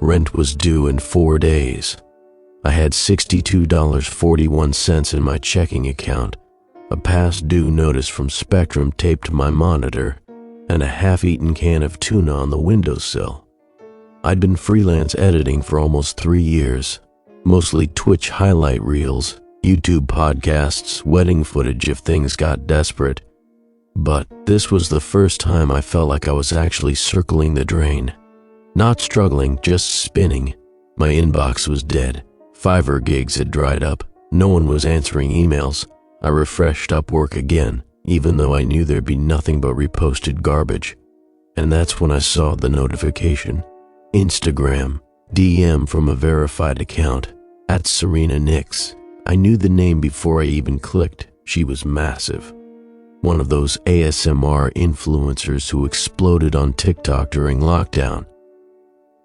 Rent was due in 4 days. I had $62.41 in my checking account, a past due notice from Spectrum taped to my monitor, and a half-eaten can of tuna on the windowsill. I'd been freelance editing for almost 3 years, mostly Twitch highlight reels, YouTube podcasts, wedding footage if things got desperate. But this was the first time I felt like I was actually circling the drain. Not struggling, just spinning. My inbox was dead. Fiverr gigs had dried up. No one was answering emails. I refreshed Upwork again, even though I knew there'd be nothing but reposted garbage. And that's when I saw the notification. Instagram, DM from a verified account, @SerenaNix. I knew the name before I even clicked. She was massive. One of those ASMR influencers who exploded on TikTok during lockdown.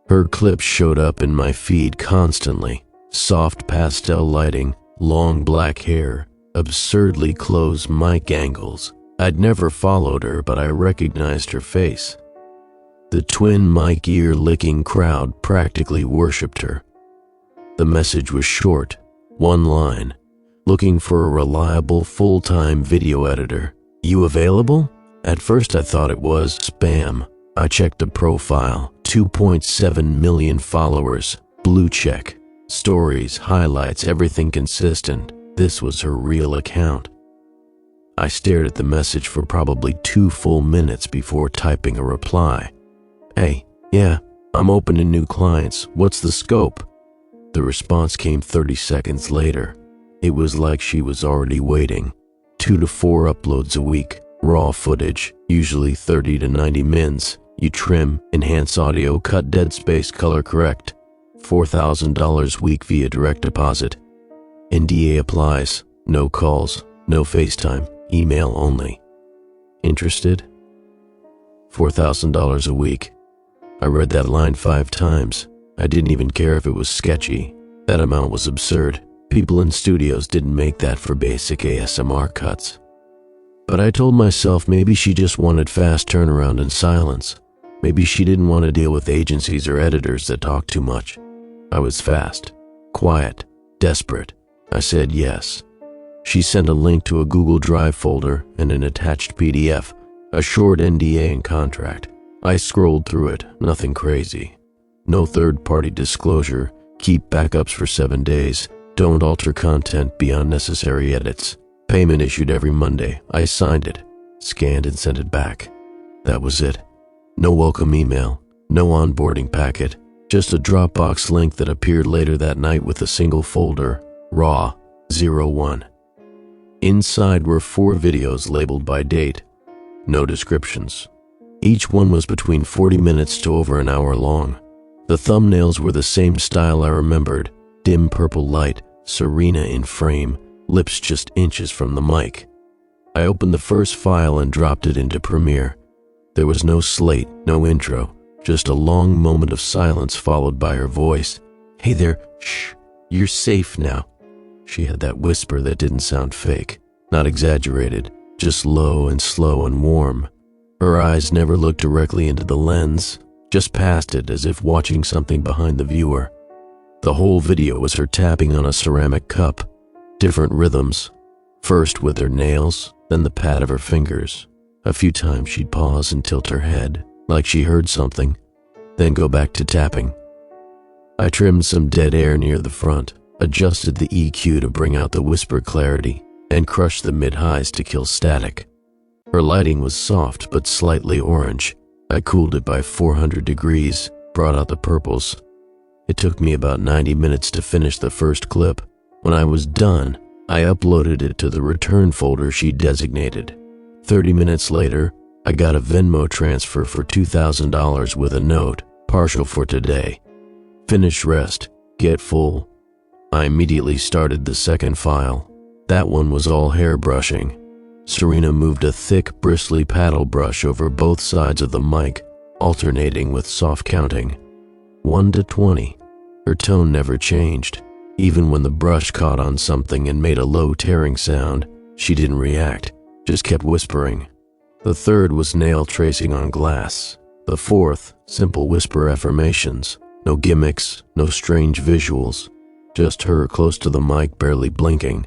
Her clips showed up in my feed constantly. Soft pastel lighting, long black hair, absurdly close mic angles. I'd never followed her, but I recognized her face. The twin mic ear-licking crowd practically worshipped her. The message was short, one line. Looking for a reliable full-time video editor. You available? At first I thought it was spam. I checked the profile, 2.7 million followers, blue check. Stories, highlights, everything consistent. This was her real account. I stared at the message for probably 2 full minutes before typing a reply. Hey, yeah, I'm open to new clients. What's the scope? The response came 30 seconds later. It was like she was already waiting. 2 to 4 uploads a week. Raw footage, usually 30 to 90 mins. You trim, enhance audio, cut dead space, color correct. $4,000 week via direct deposit. NDA applies. No calls, no FaceTime, email only. Interested? $4,000 a week. I read that line 5 times. I didn't even care if it was sketchy. That amount was absurd. People in studios didn't make that for basic ASMR cuts. But I told myself maybe she just wanted fast turnaround and silence. Maybe she didn't want to deal with agencies or editors that talk too much. I was fast, quiet, desperate. I said yes. She sent a link to a Google Drive folder and an attached PDF, a short NDA and contract. I scrolled through it, nothing crazy. No third-party disclosure, keep backups for 7 days, don't alter content beyond necessary edits. Payment issued every Monday. I signed it, scanned and sent it back. That was it. No welcome email, no onboarding packet, just a Dropbox link that appeared later that night with a single folder, Raw 01. Inside were 4 videos labeled by date, no descriptions. Each one was between 40 minutes to over an hour long. The thumbnails were the same style I remembered, dim purple light, Serena in frame, lips just inches from the mic. I opened the first file and dropped it into Premiere. There was no slate, no intro, just a long moment of silence followed by her voice. Hey there, shh, you're safe now. She had that whisper that didn't sound fake, not exaggerated, just low and slow and warm. Her eyes never looked directly into the lens, just past it as if watching something behind the viewer. The whole video was her tapping on a ceramic cup, different rhythms, first with her nails, then the pad of her fingers. A few times she'd pause and tilt her head, like she heard something, then go back to tapping. I trimmed some dead air near the front, adjusted the EQ to bring out the whisper clarity, and crushed the mid-highs to kill static. Her lighting was soft but slightly orange. I cooled it by 400 degrees, brought out the purples. It took me about 90 minutes to finish the first clip. When I was done, I uploaded it to the return folder she designated. 30 minutes later, I got a Venmo transfer for $2,000 with a note, partial for today. Finish rest, get full. I immediately started the second file. That one was all hair brushing. Serena moved a thick, bristly paddle brush over both sides of the mic, alternating with soft counting. 1 to 20. Her tone never changed. Even when the brush caught on something and made a low tearing sound, she didn't react, just kept whispering. The third was nail tracing on glass. The fourth, simple whisper affirmations. No gimmicks, no strange visuals. Just her close to the mic, barely blinking.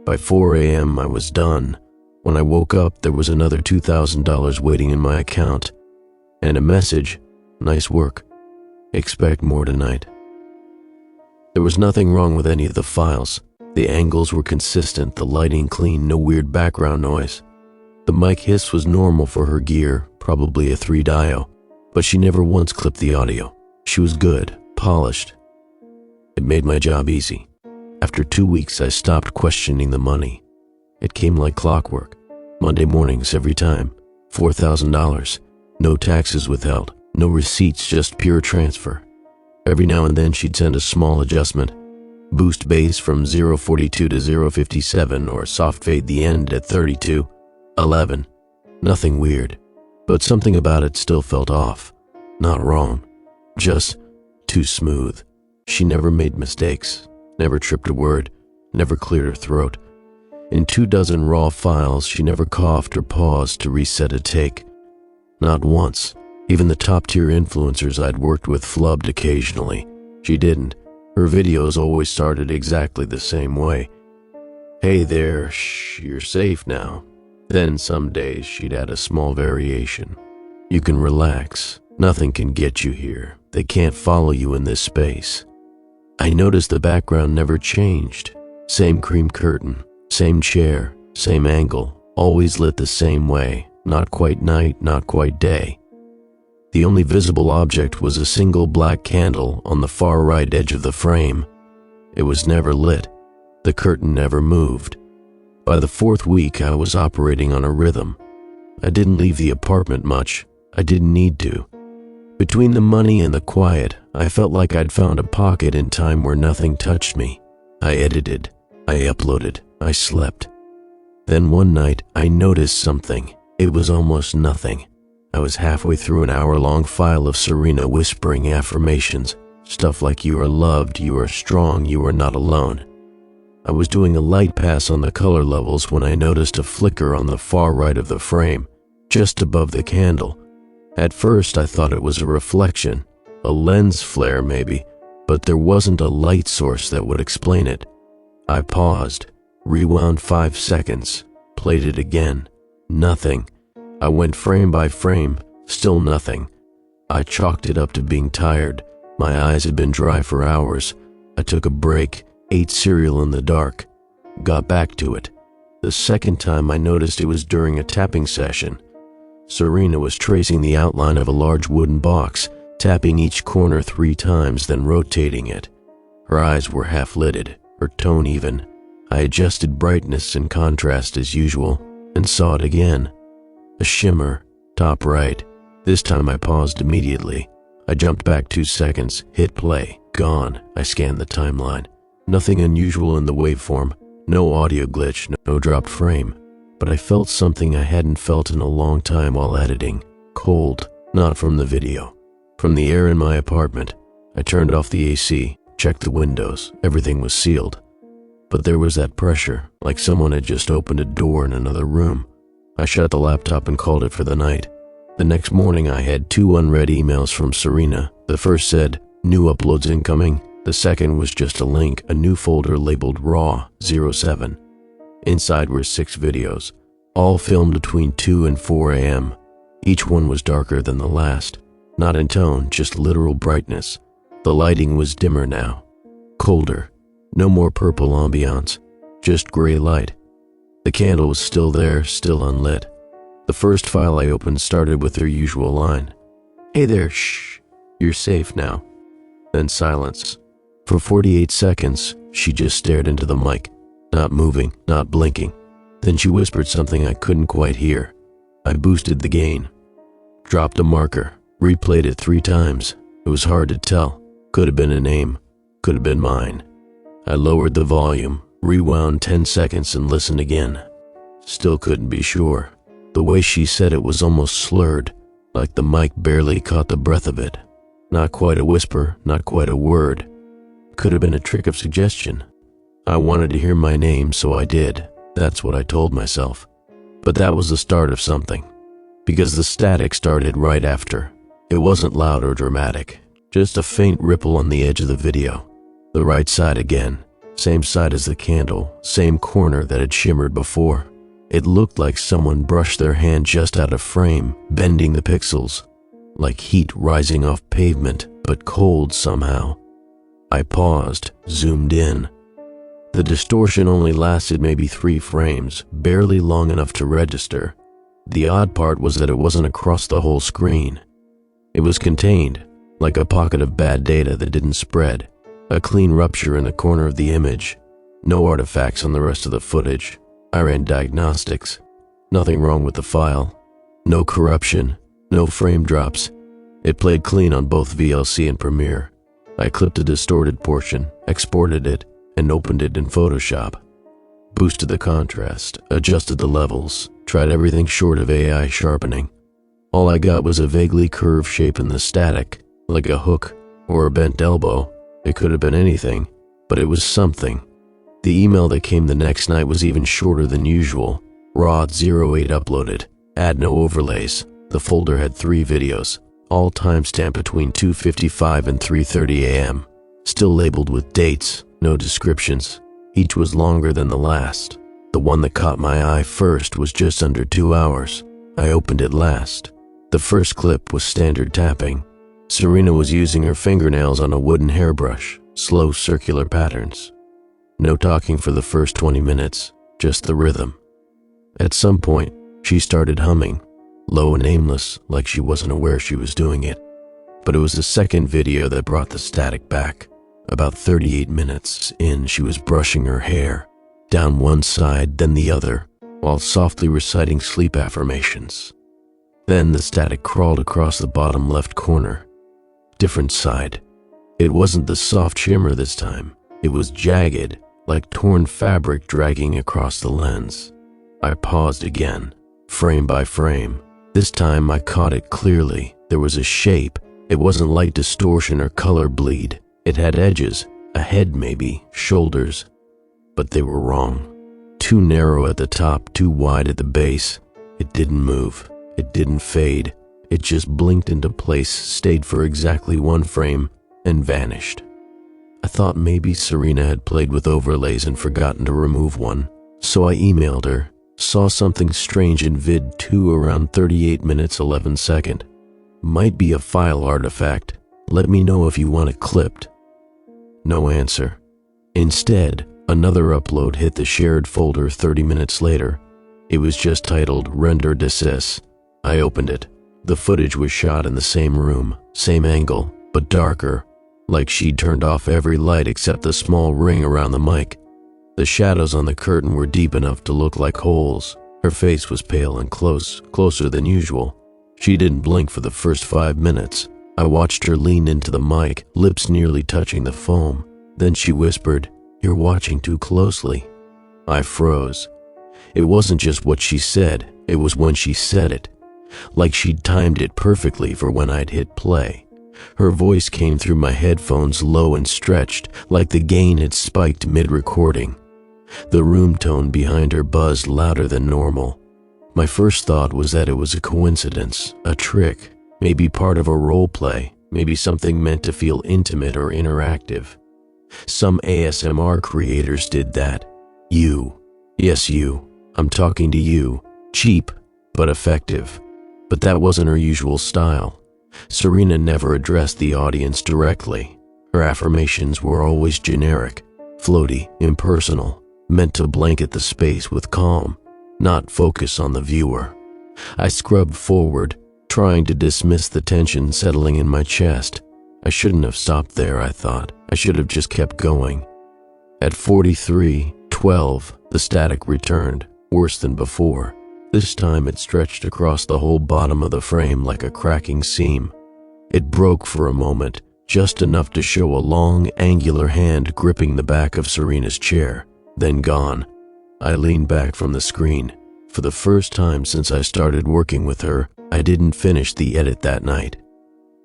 By 4 a.m. I was done. When I woke up, there was another $2,000 waiting in my account. And a message, "Nice work. Expect more tonight." There was nothing wrong with any of the files. The angles were consistent, the lighting clean, no weird background noise. The mic hiss was normal for her gear, probably a 3-dio, but she never once clipped the audio. She was good, polished. It made my job easy. After 2 weeks, I stopped questioning the money. It came like clockwork. Monday mornings every time. $4,000. No taxes withheld. No receipts, just pure transfer. Every now and then she'd send a small adjustment. Boost bass from 042 to 057 or soft fade the end at 32:11. Nothing weird, but something about it still felt off. Not wrong, just too smooth. She never made mistakes, never tripped a word, never cleared her throat. In 24 raw files, she never coughed or paused to reset a take. Not once. Even the top-tier influencers I'd worked with flubbed occasionally. She didn't. Her videos always started exactly the same way. "Hey there, shh, you're safe now." Then some days she'd add a small variation. "You can relax. Nothing can get you here. They can't follow you in this space." I noticed the background never changed. Same cream curtain, same chair, same angle, always lit the same way. Not quite night, not quite day. The only visible object was a single black candle on the far right edge of the frame. It was never lit. The curtain never moved. By the 4th week, I was operating on a rhythm. I didn't leave the apartment much. I didn't need to. Between the money and the quiet, I felt like I'd found a pocket in time where nothing touched me. I edited. I uploaded. I slept. Then one night, I noticed something. It was almost nothing. I was halfway through an hour-long file of Serena whispering affirmations, stuff like "you are loved, you are strong, you are not alone." I was doing a light pass on the color levels when I noticed a flicker on the far right of the frame, just above the candle. At first, I thought it was a reflection, a lens flare maybe, but there wasn't a light source that would explain it. I paused, rewound 5 seconds, played it again. Nothing. I went frame by frame, still nothing. I chalked it up to being tired. My eyes had been dry for hours. I took a break, ate cereal in the dark, got back to it. The second time I noticed it was during a tapping session. Serena was tracing the outline of a large wooden box, tapping each corner 3 times, then rotating it. Her eyes were half-lidded, her tone even. I adjusted brightness and contrast as usual, and saw it again. A shimmer, top right. This time I paused immediately. I jumped back 2 seconds, hit play, gone. I scanned the timeline. Nothing unusual in the waveform, no audio glitch, no dropped frame. But I felt something I hadn't felt in a long time while editing. Cold, not from the video, from the air in my apartment. I turned off the AC, checked the windows, everything was sealed. But there was that pressure, like someone had just opened a door in another room. I shut the laptop and called it for the night. The next morning I had 2 unread emails from Serena. The first said, "New uploads incoming." The second was just a link, a new folder labeled RAW 07. Inside were 6 videos, all filmed between 2 and 4 a.m. Each one was darker than the last. Not in tone, just literal brightness. The lighting was dimmer now. Colder. No more purple ambiance. Just gray light. The candle was still there, still unlit. The first file I opened started with their usual line. "Hey there, shh, you're safe now." Then silence. For 48 seconds, she just stared into the mic, not moving, not blinking. Then she whispered something I couldn't quite hear. I boosted the gain. Dropped a marker, replayed it 3 times. It was hard to tell. Could have been a name, could have been mine. I lowered the volume, rewound 10 seconds and listened again. Still couldn't be sure. The way she said it was almost slurred, like the mic barely caught the breath of it. Not quite a whisper, not quite a word. Could have been a trick of suggestion. I wanted to hear my name, so I did. That's what I told myself. But that was the start of something. Because the static started right after. It wasn't loud or dramatic. Just a faint ripple on the edge of the video. The right side again. Same side as the candle, same corner that had shimmered before. It looked like someone brushed their hand just out of frame, bending the pixels. Like heat rising off pavement, but cold somehow. I paused, zoomed in. The distortion only lasted maybe 3 frames, barely long enough to register. The odd part was that it wasn't across the whole screen. It was contained, like a pocket of bad data that didn't spread. A clean rupture in the corner of the image. No artifacts on the rest of the footage. I ran diagnostics. Nothing wrong with the file. No corruption. No frame drops. It played clean on both VLC and Premiere. I clipped a distorted portion, exported it, and opened it in Photoshop. Boosted the contrast, adjusted the levels, tried everything short of AI sharpening. All I got was a vaguely curved shape in the static, like a hook or a bent elbow. It could have been anything, but it was something. The email that came the next night was even shorter than usual. RAW08 uploaded. Add no overlays. The folder had 3 videos, all timestamped between 2:55 and 3:30 a.m. Still labeled with dates, no descriptions. Each was longer than the last. The one that caught my eye first was just under 2 hours. I opened it last. The first clip was standard tapping. Serena was using her fingernails on a wooden hairbrush, slow circular patterns. No talking for the first 20 minutes, just the rhythm. At some point, she started humming, low and aimless, like she wasn't aware she was doing it. But it was the second video that brought the static back. About 38 minutes in, she was brushing her hair, down one side, then the other, while softly reciting sleep affirmations. Then the static crawled across the bottom left corner. Different side. It wasn't the soft shimmer this time. It was jagged, like torn fabric dragging across the lens. I paused again, frame by frame. This time I caught it clearly. There was a shape. It wasn't light distortion or color bleed. It had edges, a head maybe, shoulders. But they were wrong. Too narrow at the top, too wide at the base. It didn't move. It didn't fade. It just blinked into place, stayed for exactly 1 frame, and vanished. I thought maybe Serena had played with overlays and forgotten to remove one, so I emailed her, saw something strange in vid 2 around 38 minutes 11 seconds. Might be a file artifact. Let me know if you want it clipped. No answer. Instead, another upload hit the shared folder 30 minutes later. It was just titled Render Desys. I opened it. The footage was shot in the same room, same angle, but darker, like she'd turned off every light except the small ring around the mic. The shadows on the curtain were deep enough to look like holes. Her face was pale and closer than usual. She didn't blink for the first 5 minutes. I watched her lean into the mic, lips nearly touching the foam. Then she whispered, "You're watching too closely." I froze. It wasn't just what she said, it was when she said it. Like she'd timed it perfectly for when I'd hit play. Her voice came through my headphones low and stretched, like the gain had spiked mid-recording. The room tone behind her buzzed louder than normal. My first thought was that it was a coincidence, a trick, maybe part of a role play, maybe something meant to feel intimate or interactive. Some ASMR creators did that. You. Yes, you. I'm talking to you. Cheap, but effective. But that wasn't her usual style. Serena never addressed the audience directly. Her affirmations were always generic, floaty, impersonal, meant to blanket the space with calm, not focus on the viewer. I scrubbed forward, trying to dismiss the tension settling in my chest. I shouldn't have stopped there, I thought. I should have just kept going. At 43:12, the static returned, worse than before. This time it stretched across the whole bottom of the frame like a cracking seam. It broke for a moment, just enough to show a long, angular hand gripping the back of Serena's chair, then gone. I leaned back from the screen. For the first time since I started working with her, I didn't finish the edit that night.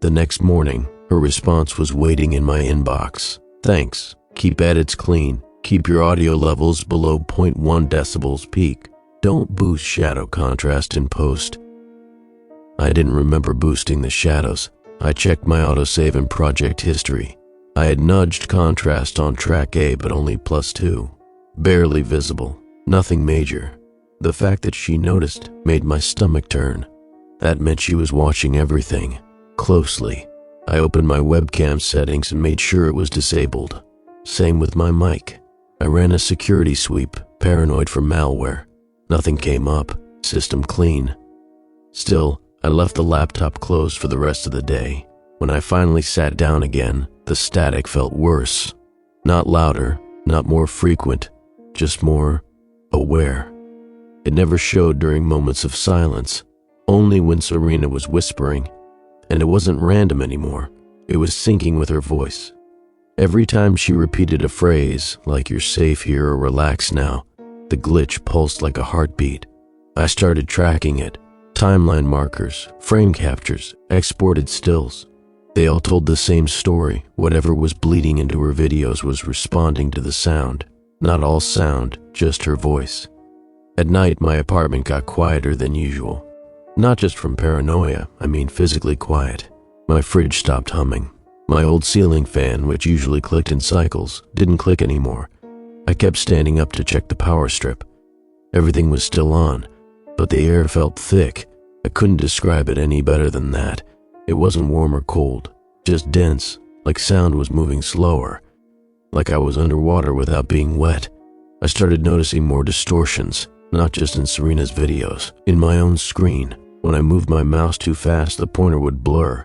The next morning, her response was waiting in my inbox. "Thanks. Keep edits clean. Keep your audio levels below 0.1 decibels peak. Don't boost shadow contrast in post." I didn't remember boosting the shadows. I checked my autosave and project history. I had nudged contrast on track A, but only +2. Barely visible, nothing major. The fact that she noticed made my stomach turn. That meant she was watching everything, closely. I opened my webcam settings and made sure it was disabled. Same with my mic. I ran a security sweep, paranoid for malware. Nothing came up, system clean. Still, I left the laptop closed for the rest of the day. When I finally sat down again, the static felt worse. Not louder, not more frequent, just more aware. It never showed during moments of silence, only when Serena was whispering. And it wasn't random anymore, it was syncing with her voice. Every time she repeated a phrase, like "you're safe here" or "relax now," the glitch pulsed like a heartbeat. I started tracking it. Timeline markers, frame captures, exported stills. They all told the same story. Whatever was bleeding into her videos was responding to the sound. Not all sound, just her voice. At night, my apartment got quieter than usual. Not just from paranoia, I mean physically quiet. My fridge stopped humming. My old ceiling fan, which usually clicked in cycles, didn't click anymore. I kept standing up to check the power strip. Everything was still on, but the air felt thick. I couldn't describe it any better than that. It wasn't warm or cold, just dense, like sound was moving slower, like I was underwater without being wet. I started noticing more distortions, not just in Serena's videos, in my own screen. When I moved my mouse too fast, the pointer would blur.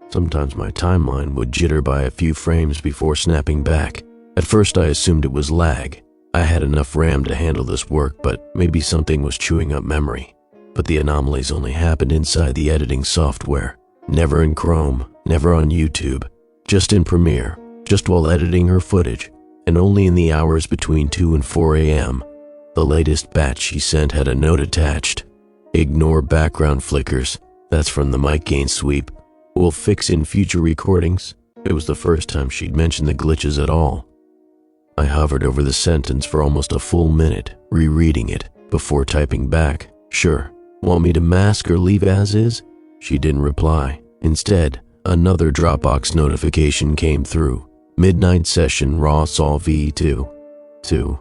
Sometimes my timeline would jitter by a few frames before snapping back. At first I assumed it was lag. I had enough RAM to handle this work, but maybe something was chewing up memory. But the anomalies only happened inside the editing software. Never in Chrome, never on YouTube, just in Premiere, just while editing her footage, and only in the hours between 2 and 4 a.m. The latest batch she sent had a note attached. "Ignore background flickers, that's from the mic gain sweep. We'll fix in future recordings." It was the first time she'd mentioned the glitches at all. I hovered over the sentence for almost a full minute, rereading it, before typing back, "Sure, want me to mask or leave as is?" She didn't reply. Instead, another Dropbox notification came through. "Midnight session raw saw V2. 2.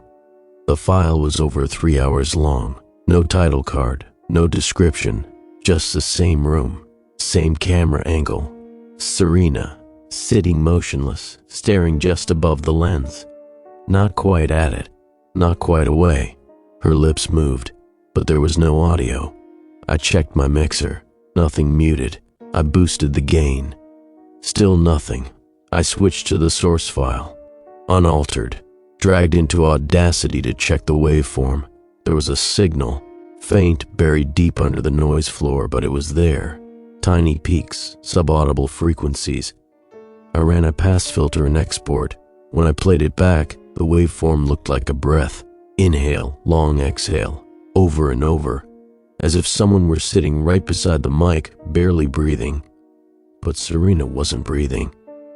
The file was over 3 hours long. No title card, no description, just the same room, same camera angle. Serena, sitting motionless, staring just above the lens. Not quite at it, not quite away. Her lips moved, but there was no audio. I checked my mixer. Nothing muted. I boosted the gain. Still nothing. I switched to the source file. Unaltered. Dragged into Audacity to check the waveform. There was a signal. Faint, buried deep under the noise floor, but it was there. Tiny peaks, subaudible frequencies. I ran a pass filter and export. When I played it back, the waveform looked like a breath. Inhale, long exhale, over and over, as if someone were sitting right beside the mic, barely breathing. But Serena wasn't breathing.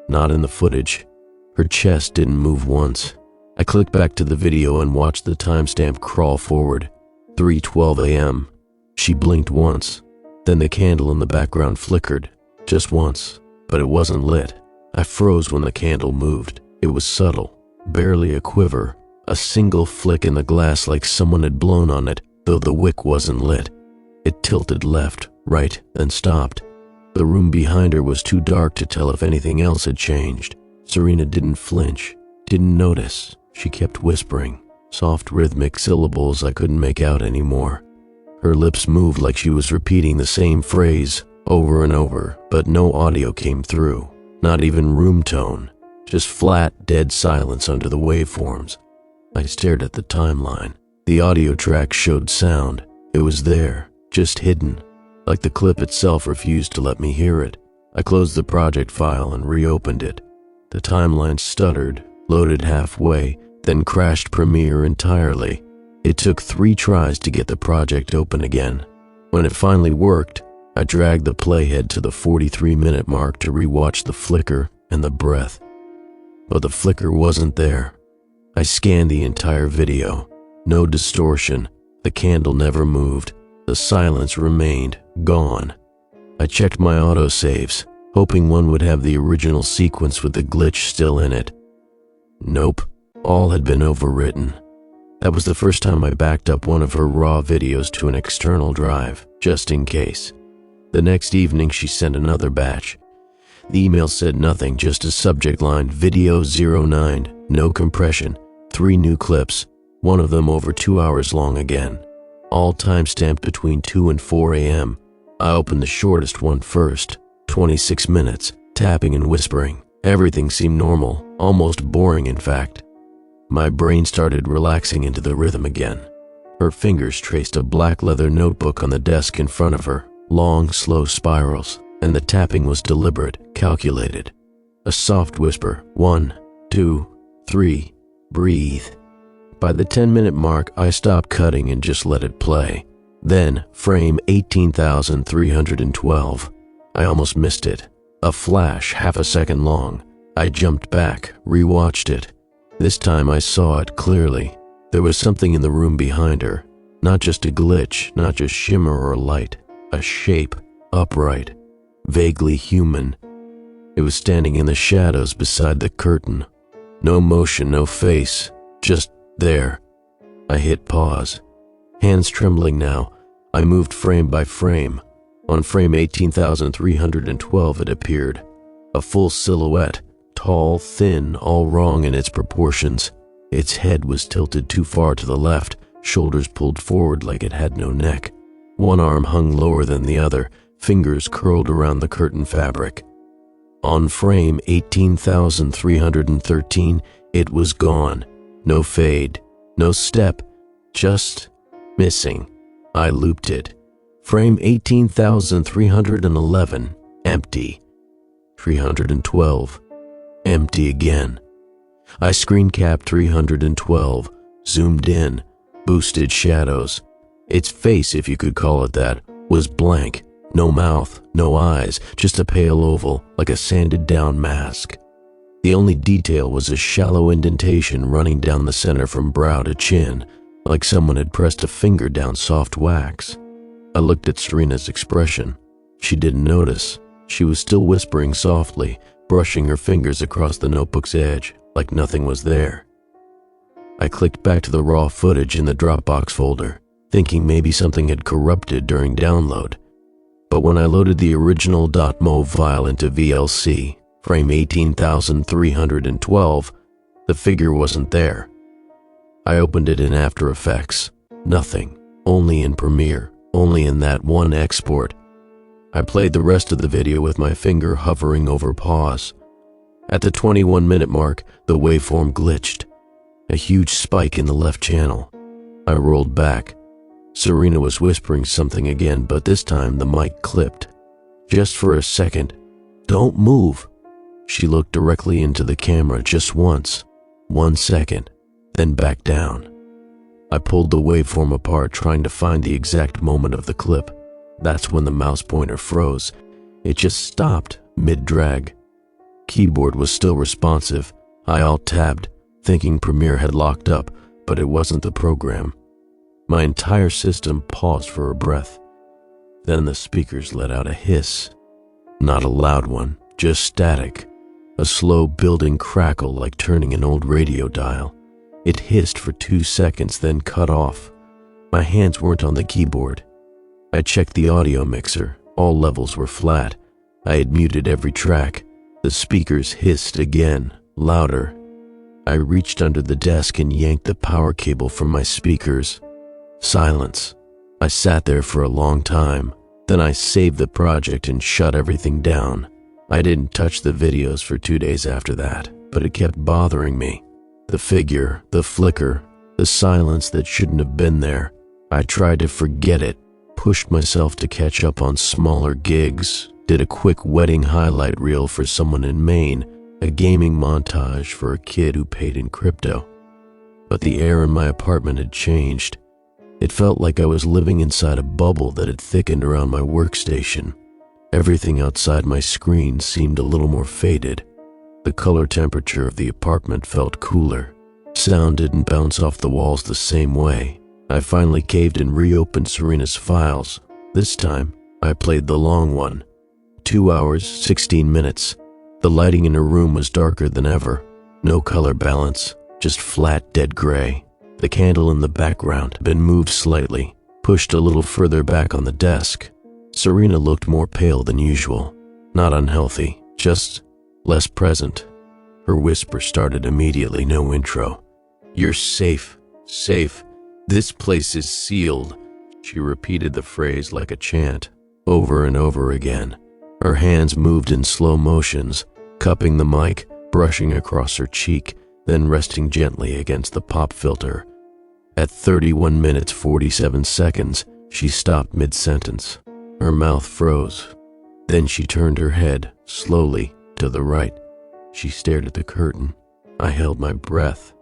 Not in the footage. Her chest didn't move once. I clicked back to the video and watched the timestamp crawl forward. 3:12 a.m. She blinked once. Then the candle in the background flickered. Just once, but it wasn't lit. I froze when the candle moved. It was subtle, barely a quiver. A single flick in the glass like someone had blown on it, though the wick wasn't lit. It tilted left, right, then stopped. The room behind her was too dark to tell if anything else had changed. Serena didn't flinch, didn't notice. She kept whispering, soft rhythmic syllables I couldn't make out anymore. Her lips moved like she was repeating the same phrase over and over, but no audio came through, not even room tone, just flat, dead silence under the waveforms. I stared at the timeline. The audio track showed sound. It was there, just hidden, like the clip itself refused to let me hear it. I closed the project file and reopened it. The timeline stuttered, loaded halfway, then crashed Premiere entirely. It took 3 tries to get the project open again. When it finally worked, I dragged the playhead to the 43-minute mark to rewatch the flicker and the breath. But the flicker wasn't there. I scanned the entire video. No distortion. The candle never moved. The silence remained, gone. I checked my autosaves, hoping one would have the original sequence with the glitch still in it. Nope, all had been overwritten. That was the first time I backed up one of her raw videos to an external drive, just in case. The next evening she sent another batch. The email said nothing, just a subject line, Video 09, no compression, 3 new clips, one of them over 2 hours long again. All timestamped between 2 and 4 a.m. I opened the shortest one first, 26 minutes, tapping and whispering. Everything seemed normal, almost boring in fact. My brain started relaxing into the rhythm again. Her fingers traced a black leather notebook on the desk in front of her, long, slow spirals, and the tapping was deliberate, calculated. A soft whisper, 1, 2, 3, breathe. By the 10-minute mark, I stopped cutting and just let it play. Then, frame 18,312. I almost missed it. A flash, half a second long. I jumped back, rewatched it. This time I saw it clearly. There was something in the room behind her. Not just a glitch, not just shimmer or light. A shape, upright, vaguely human. It was standing in the shadows beside the curtain. No motion, no face, just there. I hit pause. Hands trembling now, I moved frame by frame. On frame 18,312 it appeared. A full silhouette, tall, thin, all wrong in its proportions. Its head was tilted too far to the left, shoulders pulled forward like it had no neck. One arm hung lower than the other, fingers curled around the curtain fabric. On frame 18,313, it was gone. No fade, no step, just missing. I looped it. Frame 18,311, empty. 312, empty again. I screen capped 312, zoomed in, boosted shadows. Its face, if you could call it that, was blank. No mouth, no eyes, just a pale oval, like a sanded down mask. The only detail was a shallow indentation running down the center from brow to chin, like someone had pressed a finger down soft wax. I looked at Serena's expression. She didn't notice. She was still whispering softly, brushing her fingers across the notebook's edge, like nothing was there. I clicked back to the raw footage in the Dropbox folder, thinking maybe something had corrupted during download. But when I loaded the original .mov file into VLC, frame 18,312, the figure wasn't there. I opened it in After Effects. Nothing, only in Premiere, only in that one export. I played the rest of the video with my finger hovering over pause. At the 21-minute mark, the waveform glitched. A huge spike in the left channel. I rolled back. Serena was whispering something again, but this time the mic clipped. Just for a second. Don't move. She looked directly into the camera just once. 1 second, then back down. I pulled the waveform apart, trying to find the exact moment of the clip. That's when the mouse pointer froze. It just stopped mid-drag. Keyboard was still responsive. I alt-tabbed, thinking Premiere had locked up, but it wasn't the program. My entire system paused for a breath. Then the speakers let out a hiss. Not a loud one, just static. A slow building crackle like turning an old radio dial. It hissed for 2 seconds, then cut off. My hands weren't on the keyboard. I checked the audio mixer. All levels were flat. I had muted every track. The speakers hissed again, louder. I reached under the desk and yanked the power cable from my speakers. Silence. I sat there for a long time. Then I saved the project and shut everything down. I didn't touch the videos for 2 days after that, but it kept bothering me. The figure, the flicker, the silence that shouldn't have been there. I tried to forget it, pushed myself to catch up on smaller gigs, did a quick wedding highlight reel for someone in Maine, a gaming montage for a kid who paid in crypto. But the air in my apartment had changed. It felt like I was living inside a bubble that had thickened around my workstation. Everything outside my screen seemed a little more faded. The color temperature of the apartment felt cooler. Sound didn't bounce off the walls the same way. I finally caved and reopened Serena's files. This time, I played the long one. 2 hours, 16 minutes. The lighting in her room was darker than ever. No color balance, just flat, dead gray. The candle in the background had been moved slightly, pushed a little further back on the desk. Serena looked more pale than usual. Not unhealthy, just less present. Her whisper started immediately, no intro. "You're safe, safe. This place is sealed." She repeated the phrase like a chant, over and over again. Her hands moved in slow motions, cupping the mic, brushing across her cheek, then resting gently against the pop filter. At 31 minutes 47 seconds, she stopped mid-sentence. Her mouth froze. Then she turned her head, slowly, to the right. She stared at the curtain. I held my breath.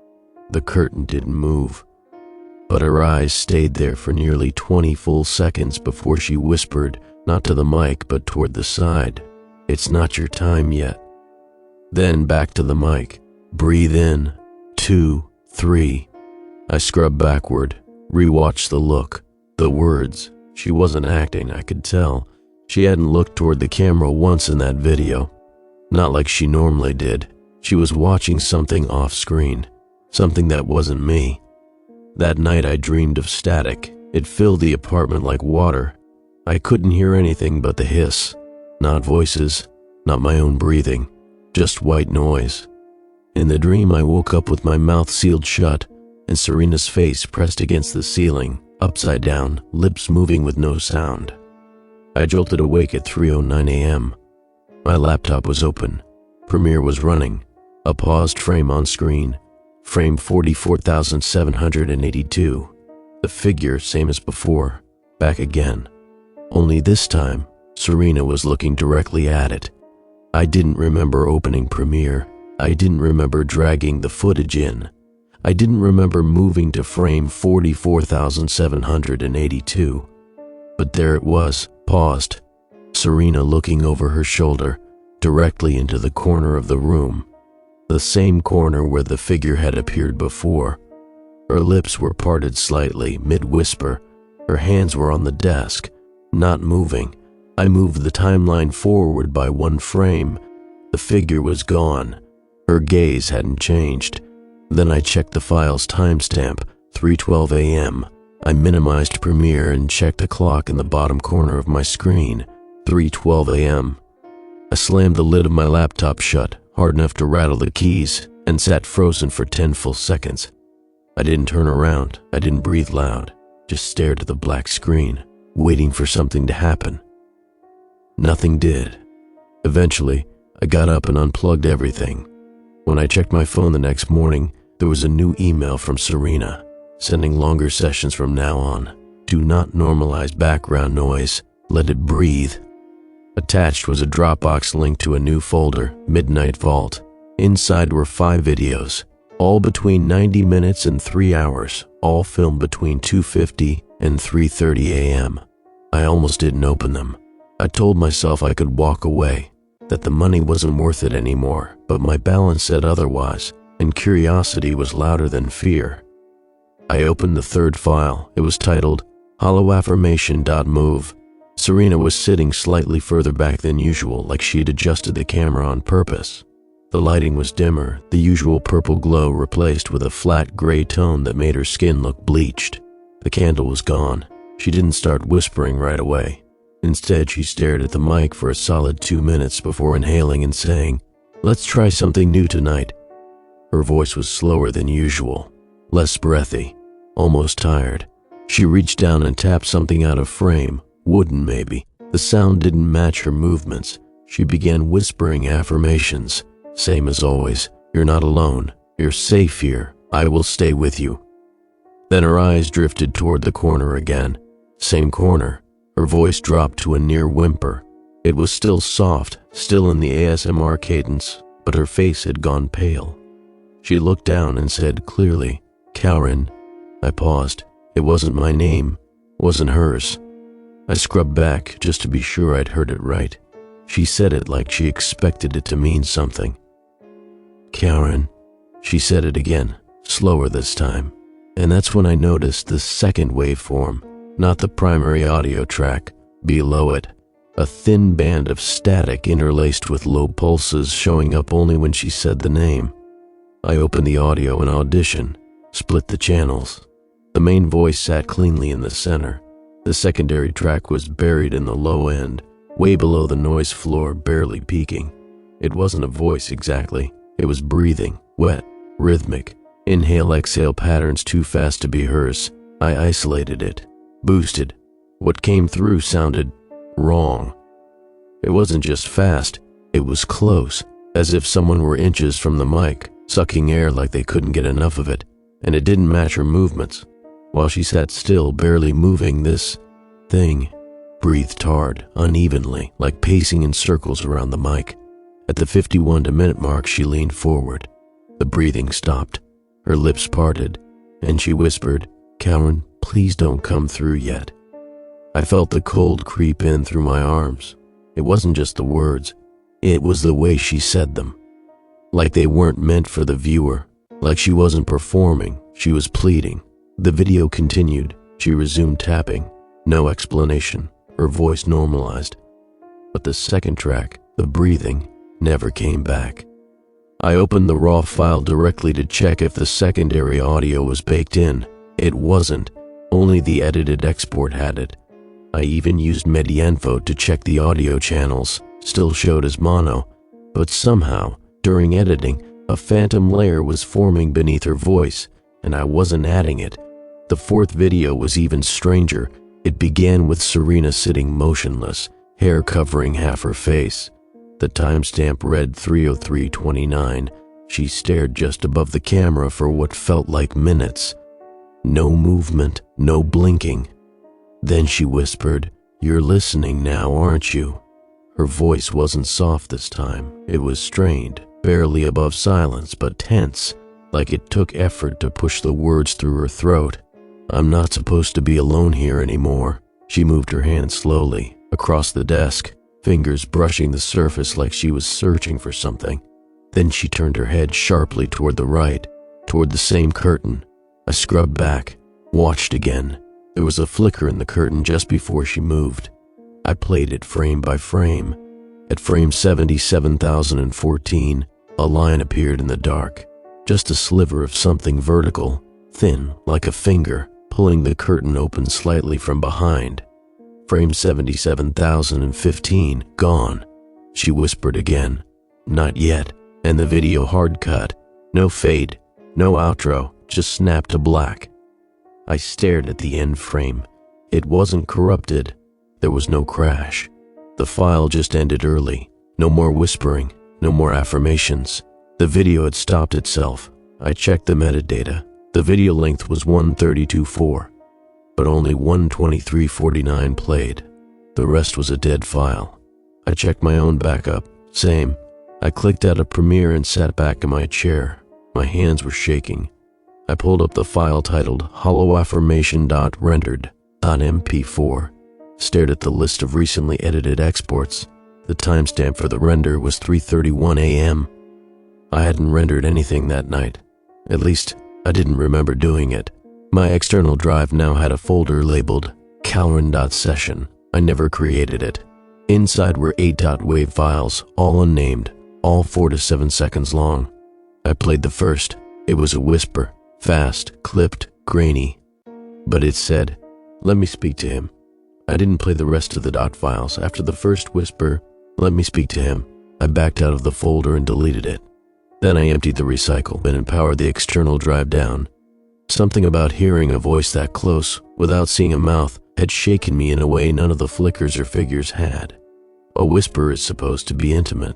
The curtain didn't move, but her eyes stayed there for nearly 20 full seconds before she whispered, not to the mic but toward the side, "It's not your time yet." Then back to the mic. "Breathe in. 2, 3. I scrubbed backward, rewatched the look, the words. She wasn't acting, I could tell. She hadn't looked toward the camera once in that video. Not like she normally did. She was watching something off screen, something that wasn't me. That night I dreamed of static. It filled the apartment like water. I couldn't hear anything but the hiss. Not voices, not my own breathing, just white noise. In the dream I woke up with my mouth sealed shut and Serena's face pressed against the ceiling, upside down, lips moving with no sound. I jolted awake at 3:09 a.m. My laptop was open. Premiere was running. A paused frame on screen. Frame 44,782. The figure same as before. Back again. Only this time, Serena was looking directly at it. I didn't remember opening Premiere. I didn't remember dragging the footage in. I didn't remember moving to frame 44,782. But there it was, paused. Serena looking over her shoulder, directly into the corner of the room. The same corner where the figure had appeared before. Her lips were parted slightly, mid-whisper. Her hands were on the desk, not moving. I moved the timeline forward by 1 frame. The figure was gone. Her gaze hadn't changed. Then I checked the file's timestamp, 3:12 a.m. I minimized Premiere and checked the clock in the bottom corner of my screen, 3:12 a.m. I slammed the lid of my laptop shut, hard enough to rattle the keys, and sat frozen for 10 full seconds. I didn't turn around, I didn't breathe loud, just stared at the black screen, waiting for something to happen. Nothing did. Eventually, I got up and unplugged everything. When I checked my phone the next morning, there was a new email from Serena, sending longer sessions from now on. Do not normalize background noise, let it breathe. Attached was a Dropbox link to a new folder, Midnight Vault. Inside were 5 videos, all between 90 minutes and 3 hours, all filmed between 2:50 and 3:30 a.m. I almost didn't open them. I told myself I could walk away, that the money wasn't worth it anymore, but my balance said otherwise, and curiosity was louder than fear. I opened the 3rd file. It was titled holoaffirmation.move. Serena was sitting slightly further back than usual, like she'd adjusted the camera on purpose. The lighting was dimmer, the usual purple glow replaced with a flat gray tone that made her skin look bleached. The candle was gone. She didn't start whispering right away. Instead, she stared at the mic for a solid 2 minutes before inhaling and saying, "Let's try something new tonight." Her voice was slower than usual, less breathy, almost tired. She reached down and tapped something out of frame, wooden maybe. The sound didn't match her movements. She began whispering affirmations, same as always. "You're not alone. You're safe here. I will stay with you." Then her eyes drifted toward the corner again. Same corner. Her voice dropped to a near whimper. It was still soft, still in the ASMR cadence, but her face had gone pale. She looked down and said clearly, "Karen." I paused. It wasn't my name, wasn't hers. I scrubbed back just to be sure I'd heard it right. She said it like she expected it to mean something. "Karen." She said it again, slower this time. And that's when I noticed the second waveform, not the primary audio track, below it. a thin band of static interlaced with low pulses showing up only when she said the name. I opened the audio and Audition, split the channels. The main voice sat cleanly in the center. The secondary track was buried in the low end, way below the noise floor, barely peaking. It wasn't a voice exactly. It was breathing, wet, rhythmic, inhale-exhale patterns too fast to be hers. I isolated it, boosted. What came through sounded wrong. It wasn't just fast, it was close, as if someone were inches from the mic, sucking air like they couldn't get enough of it, and it didn't match her movements. While she sat still, barely moving, this thing breathed hard, unevenly, like pacing in circles around the mic. At the 51-minute mark, she leaned forward. The breathing stopped. Her lips parted, and she whispered, "Calvin, please don't come through yet." I felt the cold creep in through my arms. It wasn't just the words. It was the way she said them. Like they weren't meant for the viewer. Like she wasn't performing, she was pleading. The video continued. She resumed tapping. No explanation. Her voice normalized. But the second track, the breathing, never came back. I opened the raw file directly to check if the secondary audio was baked in. It wasn't. Only the edited export had it. I even used MediInfo to check the audio channels. Still showed as mono. But somehow, during editing, a phantom layer was forming beneath her voice, and I wasn't adding it. The fourth video was even stranger. It began with Serena sitting motionless, hair covering half her face. The timestamp read 3:03:29. She stared just above the camera for what felt like minutes. No movement, no blinking. Then she whispered, "You're listening now, aren't you?" Her voice wasn't soft this time. It was strained, barely above silence, but tense, like it took effort to push the words through her throat. "I'm not supposed to be alone here anymore." She moved her hand slowly across the desk, fingers brushing the surface like she was searching for something. Then she turned her head sharply toward the right, toward the same curtain. I scrubbed back, watched again. There was a flicker in the curtain just before she moved. I played it frame by frame. At frame 77,014, a line appeared in the dark, just a sliver of something vertical, thin like a finger, pulling the curtain open slightly from behind. Frame 77,015, gone. She whispered again, "Not yet," and the video hard cut. No fade, no outro, just snapped to black. I stared at the end frame. It wasn't corrupted. There was no crash. The file just ended early. No more whispering, no more affirmations. The video had stopped itself. I checked the metadata. The video length was 132.4, but only 123.49 played. The rest was a dead file. I checked my own backup. Same. I clicked out of Premiere and sat back in my chair. My hands were shaking. I pulled up the file titled hollowaffirmation.rendered.mp4, stared at the list of recently edited exports. The timestamp for the render was 3:31 a.m. I hadn't rendered anything that night. At least, I didn't remember doing it. My external drive now had a folder labeled calren.session. I never created it. Inside were 8.wav files, all unnamed, all 4 to 7 seconds long. I played the first. It was a whisper. Fast, clipped, grainy. But it said, "Let me speak to him." I didn't play the rest of the dot files. After the first whisper, "Let me speak to him," I backed out of the folder and deleted it. Then I emptied the recycle bin and powered the external drive down. Something about hearing a voice that close, without seeing a mouth, had shaken me in a way none of the flickers or figures had. A whisper is supposed to be intimate,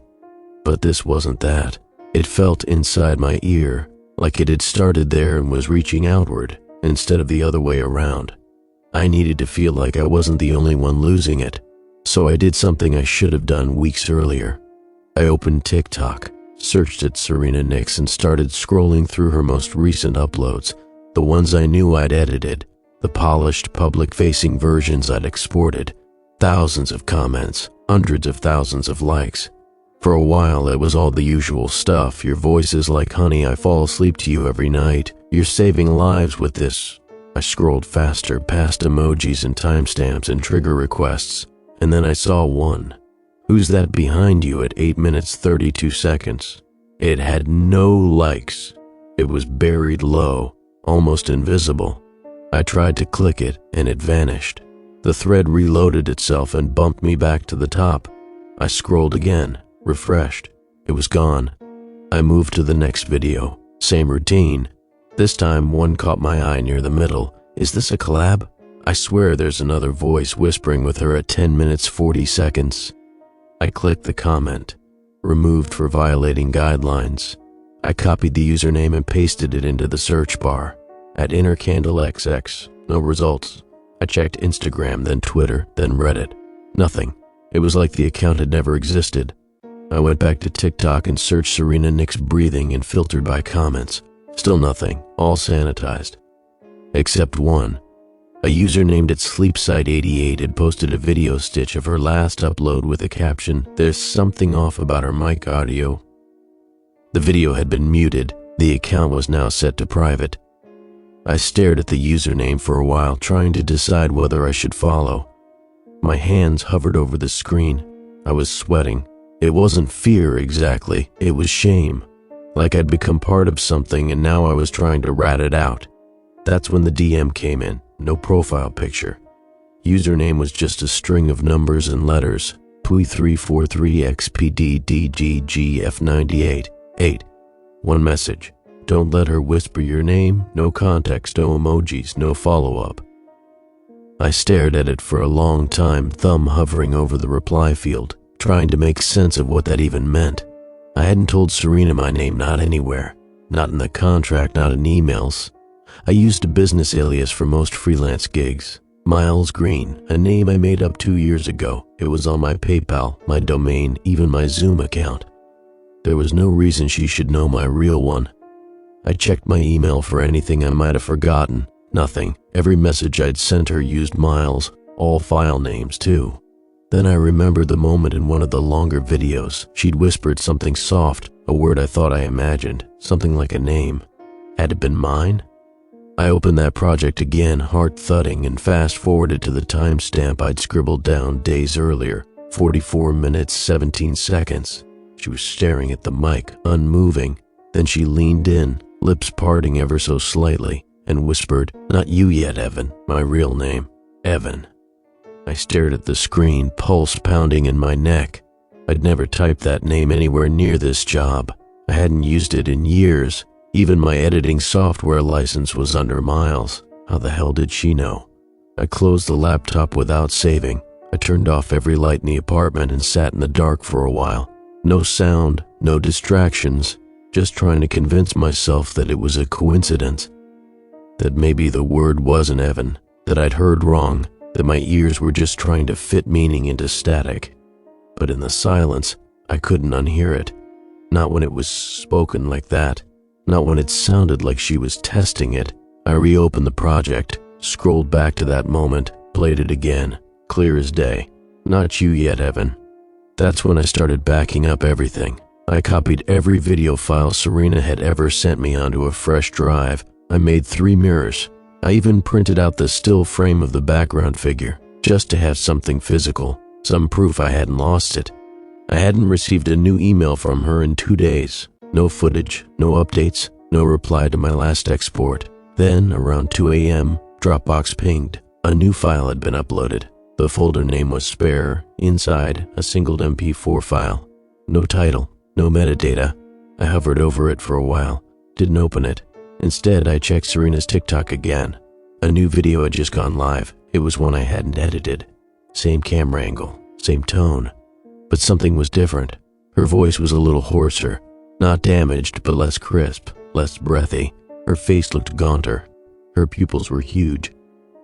but this wasn't that. It felt inside my ear, like it had started there and was reaching outward, instead of the other way around. I needed to feel like I wasn't the only one losing it, so I did something I should have done weeks earlier. I opened TikTok, searched at Serena Nix, and started scrolling through her most recent uploads, the ones I knew I'd edited, the polished, public-facing versions I'd exported. Thousands of comments, hundreds of thousands of likes. For a while, it was all the usual stuff. "Your voice is like honey, I fall asleep to you every night. You're saving lives with this." I scrolled faster, past emojis and timestamps and trigger requests, and then I saw one. "Who's that behind you at 8 minutes 32 seconds? It had no likes. It was buried low, almost invisible. I tried to click it and it vanished. The thread reloaded itself and bumped me back to the top. I scrolled again, refreshed. It was gone. I moved to the next video. Same routine. This time one caught my eye near the middle. Is this a collab? I swear there's another voice whispering with her at 10 minutes 40 seconds. I clicked the comment. Removed for violating guidelines. I copied the username and pasted it into the search bar. At InnerCandleXX, no results. I checked Instagram, then Twitter, then Reddit. Nothing. It was like the account had never existed. I went back to TikTok and searched Serena Nick's breathing and filtered by comments. Still nothing, all sanitized. Except one. A user named @SleepSite88 had posted a video stitch of her last upload with a caption, "There's something off about her mic audio." The video had been muted. The account was now set to private. I stared at the username for a while, trying to decide whether I should follow. My hands hovered over the screen. I was sweating. It wasn't fear exactly, it was shame. Like I'd become part of something and now I was trying to rat it out. That's when the DM came in. No profile picture. Username was just a string of numbers and letters. Pui343XPDDGGF98. 8. One message. Don't let her whisper your name. No context, no emojis, no follow-up. I stared at it for a long time, thumb hovering over the reply field, trying to make sense of what that even meant. I hadn't told Serena my name, not anywhere. Not in the contract, not in emails. I used a business alias for most freelance gigs. Miles Green, a name I made up 2 years ago. It was on my PayPal, my domain, even my Zoom account. There was no reason she should know my real one. I checked my email for anything I might have forgotten. Nothing. Every message I'd sent her used Miles, all file names too. Then I remembered the moment in one of the longer videos. She'd whispered something soft, a word I thought I imagined, something like a name. Had it been mine? I opened that project again, heart thudding, and fast-forwarded to the timestamp I'd scribbled down days earlier, 44 minutes 17 seconds. She was staring at the mic, unmoving. Then she leaned in, lips parting ever so slightly, and whispered, "Not you yet, Evan, my real name, Evan." I stared at the screen, pulse pounding in my neck. I'd never typed that name anywhere near this job. I hadn't used it in years. Even my editing software license was under Miles. How the hell did she know? I closed the laptop without saving. I turned off every light in the apartment and sat in the dark for a while. No sound, no distractions, just trying to convince myself that it was a coincidence. That maybe the word wasn't Evan, that I'd heard wrong, that my ears were just trying to fit meaning into static. But in the silence, I couldn't unhear it. Not when it was spoken like that. Not when it sounded like she was testing it. I reopened the project, scrolled back to that moment, played it again, clear as day. Not you yet, Evan. That's when I started backing up everything. I copied every video file Serena had ever sent me onto a fresh drive. I made 3 mirrors. I even printed out the still frame of the background figure, just to have something physical, some proof I hadn't lost it. I hadn't received a new email from her in 2 days. No footage, no updates, no reply to my last export. Then, around 2 a.m., Dropbox pinged. A new file had been uploaded. The folder name was Spare. Inside, a single MP4 file. No title, no metadata. I hovered over it for a while, didn't open it. Instead, I checked Serena's TikTok again. A new video had just gone live. It was one I hadn't edited. Same camera angle, same tone. But something was different. Her voice was a little hoarser. Not damaged, but less crisp, less breathy. Her face looked gaunter. Her pupils were huge.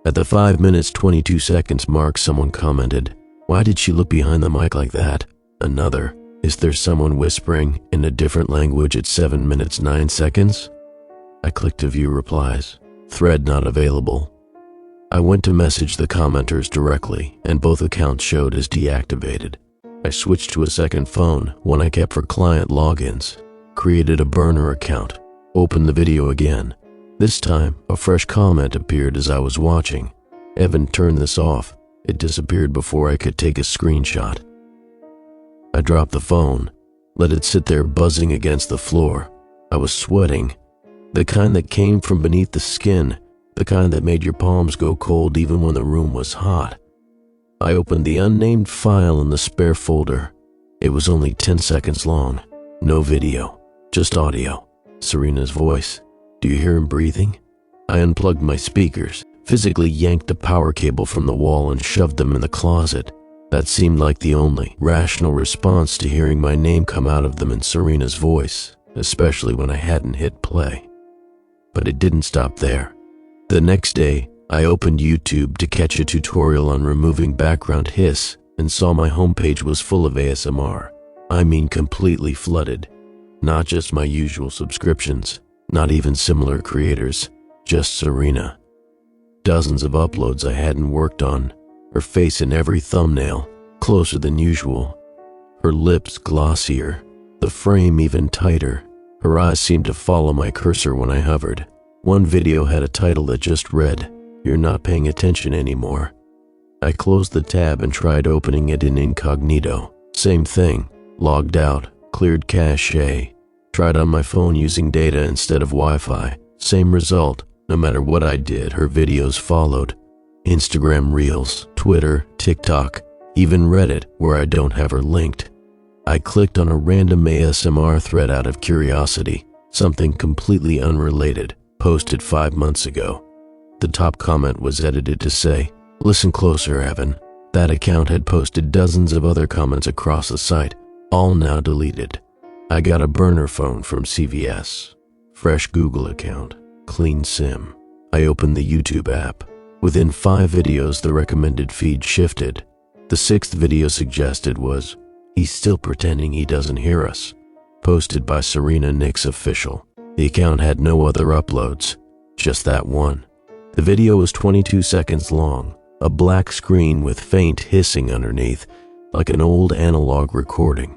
At the 5 minutes 22 seconds mark, someone commented, "Why did she look behind the mic like that?" Another, "Is there someone whispering in a different language at 7 minutes 9 seconds? I clicked to view replies. Thread not available. I went to message the commenters directly, and both accounts showed as deactivated. I switched to a second phone, one I kept for client logins. Created a burner account. Opened the video again. This time, a fresh comment appeared as I was watching. "Evan, turn this off. It disappeared before I could take a screenshot. I dropped the phone, let it sit there buzzing against the floor. I was sweating, the kind that came from beneath the skin, the kind that made your palms go cold even when the room was hot. I opened the unnamed file in the spare folder. It was only 10 seconds long. No video, just audio. Serena's voice. Do you hear him breathing? I unplugged my speakers, physically yanked a power cable from the wall and shoved them in the closet. That seemed like the only rational response to hearing my name come out of them in Serena's voice, especially when I hadn't hit play. But it didn't stop there. The next day, I opened YouTube to catch a tutorial on removing background hiss and saw my homepage was full of ASMR. I mean completely flooded. Not just my usual subscriptions, not even similar creators, just Serena. Dozens of uploads I hadn't worked on, her face in every thumbnail, closer than usual. Her lips glossier, the frame even tighter. Her eyes seemed to follow my cursor when I hovered. One video had a title that just read, "You're not paying attention anymore." I closed the tab and tried opening it in incognito. Same thing, logged out, cleared cache. Tried on my phone using data instead of Wi-Fi. Same result, no matter what I did, her videos followed. Instagram Reels, Twitter, TikTok, even Reddit, where I don't have her linked. I clicked on a random ASMR thread out of curiosity, something completely unrelated, posted 5 months ago. The top comment was edited to say, "Listen closer, Evan." That account had posted dozens of other comments across the site, all now deleted. I got a burner phone from CVS. Fresh Google account, clean SIM. I opened the YouTube app. Within 5 videos, the recommended feed shifted. The 6th video suggested was, "He's still pretending he doesn't hear us." Posted by Serena Nix Official. The account had no other uploads, just that one. The video was 22 seconds long, a black screen with faint hissing underneath, like an old analog recording.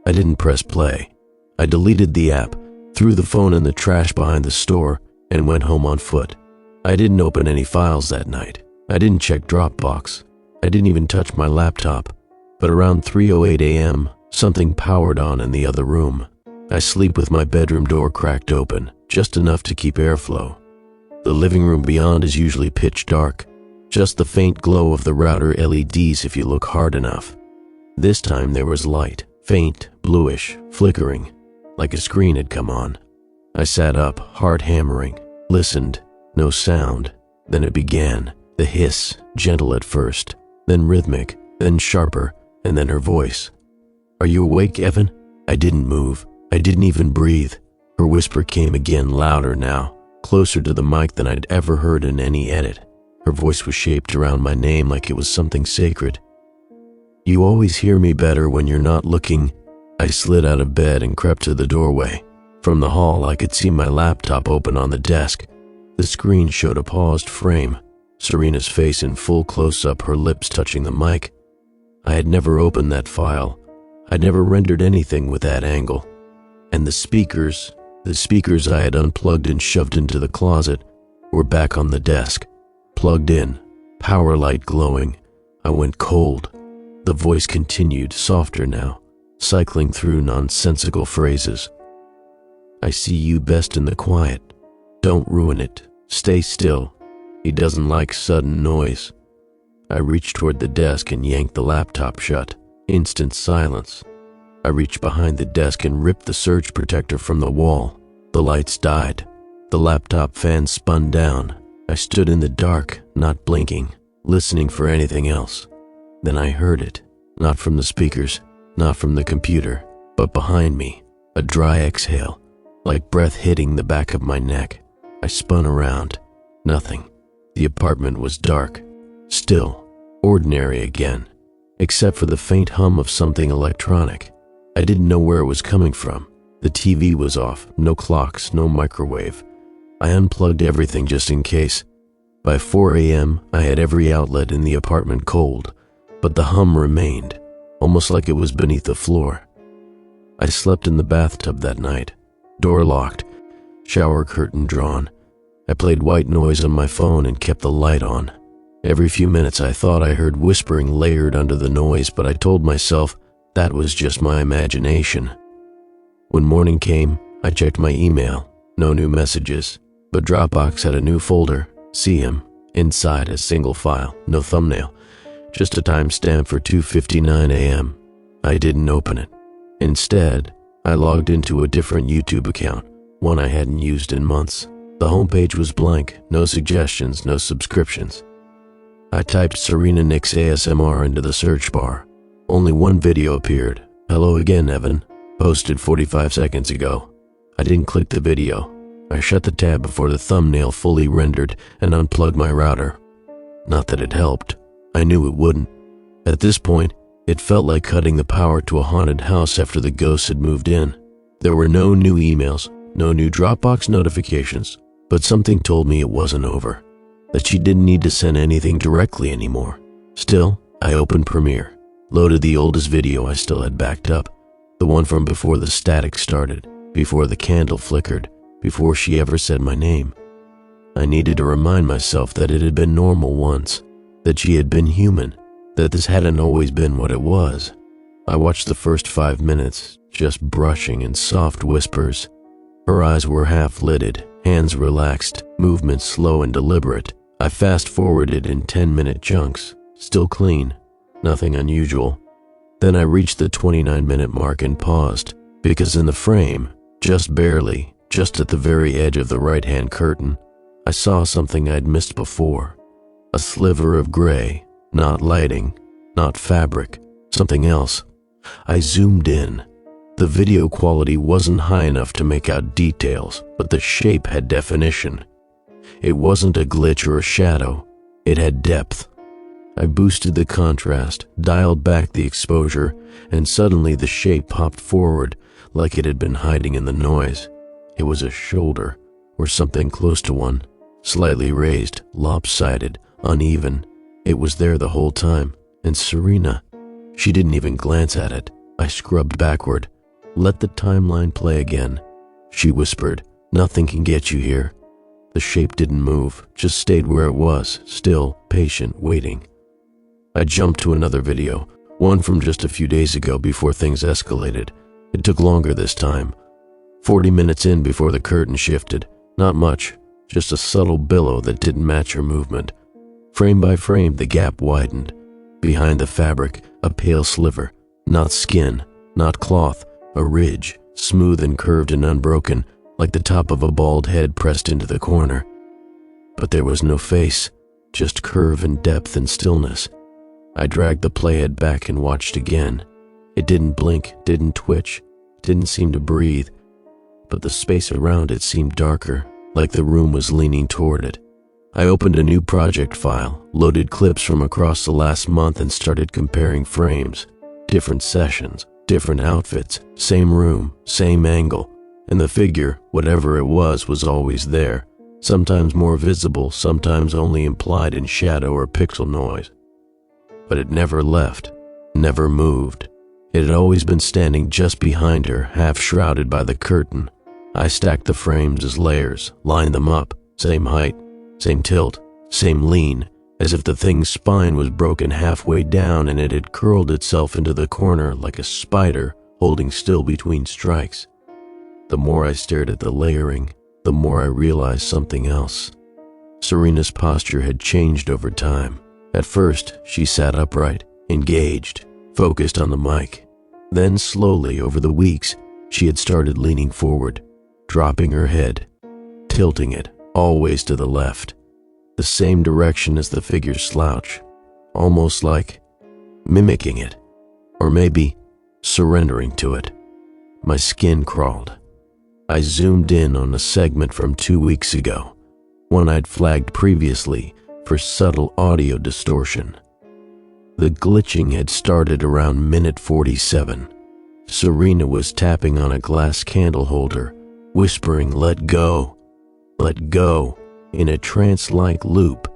I didn't press play. I deleted the app, threw the phone in the trash behind the store, and went home on foot. I didn't open any files that night. I didn't check Dropbox. I didn't even touch my laptop. But around 3:08 a.m., something powered on in the other room. I sleep with my bedroom door cracked open, just enough to keep airflow. The living room beyond is usually pitch dark, just the faint glow of the router LEDs if you look hard enough. This time there was light, faint, bluish, flickering, like a screen had come on. I sat up, heart hammering, listened, no sound. Then it began, the hiss, gentle at first, then rhythmic, then sharper, and then her voice. "Are you awake, Evan?" I didn't move. I didn't even breathe. Her whisper came again, louder now, closer to the mic than I'd ever heard in any edit. Her voice was shaped around my name like it was something sacred. "You always hear me better when you're not looking." I slid out of bed and crept to the doorway. From the hall, I could see my laptop open on the desk. The screen showed a paused frame, Serena's face in full close-up, her lips touching the mic. I had never opened that file. I'd never rendered anything with that angle. And the speakers I had unplugged and shoved into the closet, were back on the desk, plugged in, power light glowing. I went cold. The voice continued, softer now, cycling through nonsensical phrases. "I see you best in the quiet. Don't ruin it. Stay still. He doesn't like sudden noise." I reached toward the desk and yanked the laptop shut. Instant silence. I reached behind the desk and ripped the surge protector from the wall. The lights died. The laptop fan spun down. I stood in the dark, not blinking, listening for anything else. Then I heard it, not from the speakers, not from the computer, but behind me, a dry exhale, like breath hitting the back of my neck. I spun around. Nothing. The apartment was dark, still, ordinary again, except for the faint hum of something electronic. I didn't know where it was coming from. The TV was off, no clocks, no microwave. I unplugged everything just in case. By 4 a.m., I had every outlet in the apartment cold, but the hum remained, almost like it was beneath the floor. I slept in the bathtub that night, door locked, shower curtain drawn. I played white noise on my phone and kept the light on. Every few minutes I thought I heard whispering layered under the noise, but I told myself that was just my imagination. When morning came, I checked my email. No new messages, but Dropbox had a new folder, See Him, inside a single file, no thumbnail, just a timestamp for 2:59 a.m. I didn't open it. Instead, I logged into a different YouTube account, one I hadn't used in months. The homepage was blank, no suggestions, no subscriptions. I typed Serena Nix ASMR into the search bar. Only one video appeared. Hello again, Evan. Posted 45 seconds ago. I didn't click the video. I shut the tab before the thumbnail fully rendered and unplugged my router. Not that it helped. I knew it wouldn't. At this point, it felt like cutting the power to a haunted house after the ghosts had moved in. There were no new emails, no new Dropbox notifications, but something told me it wasn't over, that she didn't need to send anything directly anymore. Still, I opened Premiere, loaded the oldest video I still had backed up, the one from before the static started, before the candle flickered, before she ever said my name. I needed to remind myself that it had been normal once, that she had been human, that this hadn't always been what it was. I watched the first 5 minutes, just brushing and soft whispers. Her eyes were half-lidded, hands relaxed, movements slow and deliberate. I fast-forwarded in 10-minute chunks, still clean, nothing unusual. Then I reached the 29-minute mark and paused, because in the frame, just barely, just at the very edge of the right-hand curtain, I saw something I'd missed before. A sliver of gray, not lighting, not fabric, something else. I zoomed in. The video quality wasn't high enough to make out details, but the shape had definition. It wasn't a glitch or a shadow. It had depth. I boosted the contrast, dialed back the exposure, and suddenly the shape popped forward like it had been hiding in the noise. It was a shoulder, or something close to one, slightly raised, lopsided, uneven. It was there the whole time, and Serena, she didn't even glance at it. I scrubbed backward. Let the timeline play again. She whispered, "Nothing can get you here." The shape didn't move, just stayed where it was, still, patient, waiting. I jumped to another video, one from just a few days ago before things escalated. It took longer this time. 40 minutes in before the curtain shifted. Not much, just a subtle billow that didn't match her movement. Frame by frame, the gap widened. Behind the fabric, a pale sliver, not skin, not cloth, a ridge, smooth and curved and unbroken, like the top of a bald head pressed into the corner. But there was no face, just curve and depth and stillness. I dragged the playhead back and watched again. It didn't blink, didn't twitch, didn't seem to breathe, but the space around it seemed darker, like the room was leaning toward it. I opened a new project file, loaded clips from across the last month and started comparing frames. Different sessions, different outfits, same room, same angle, and the figure, whatever it was always there, sometimes more visible, sometimes only implied in shadow or pixel noise. But it never left, never moved. It had always been standing just behind her, half shrouded by the curtain. I stacked the frames as layers, lined them up, same height, same tilt, same lean, as if the thing's spine was broken halfway down and it had curled itself into the corner like a spider holding still between strikes. The more I stared at the layering, the more I realized something else. Serena's posture had changed over time. At first, she sat upright, engaged, focused on the mic. Then slowly, over the weeks, she had started leaning forward, dropping her head, tilting it, always to the left, the same direction as the figure's slouch, almost like mimicking it, or maybe surrendering to it. My skin crawled. I zoomed in on a segment from 2 weeks ago, one I'd flagged previously for subtle audio distortion. The glitching had started around minute 47. Serena was tapping on a glass candle holder, whispering, "Let go, let go," in a trance-like loop.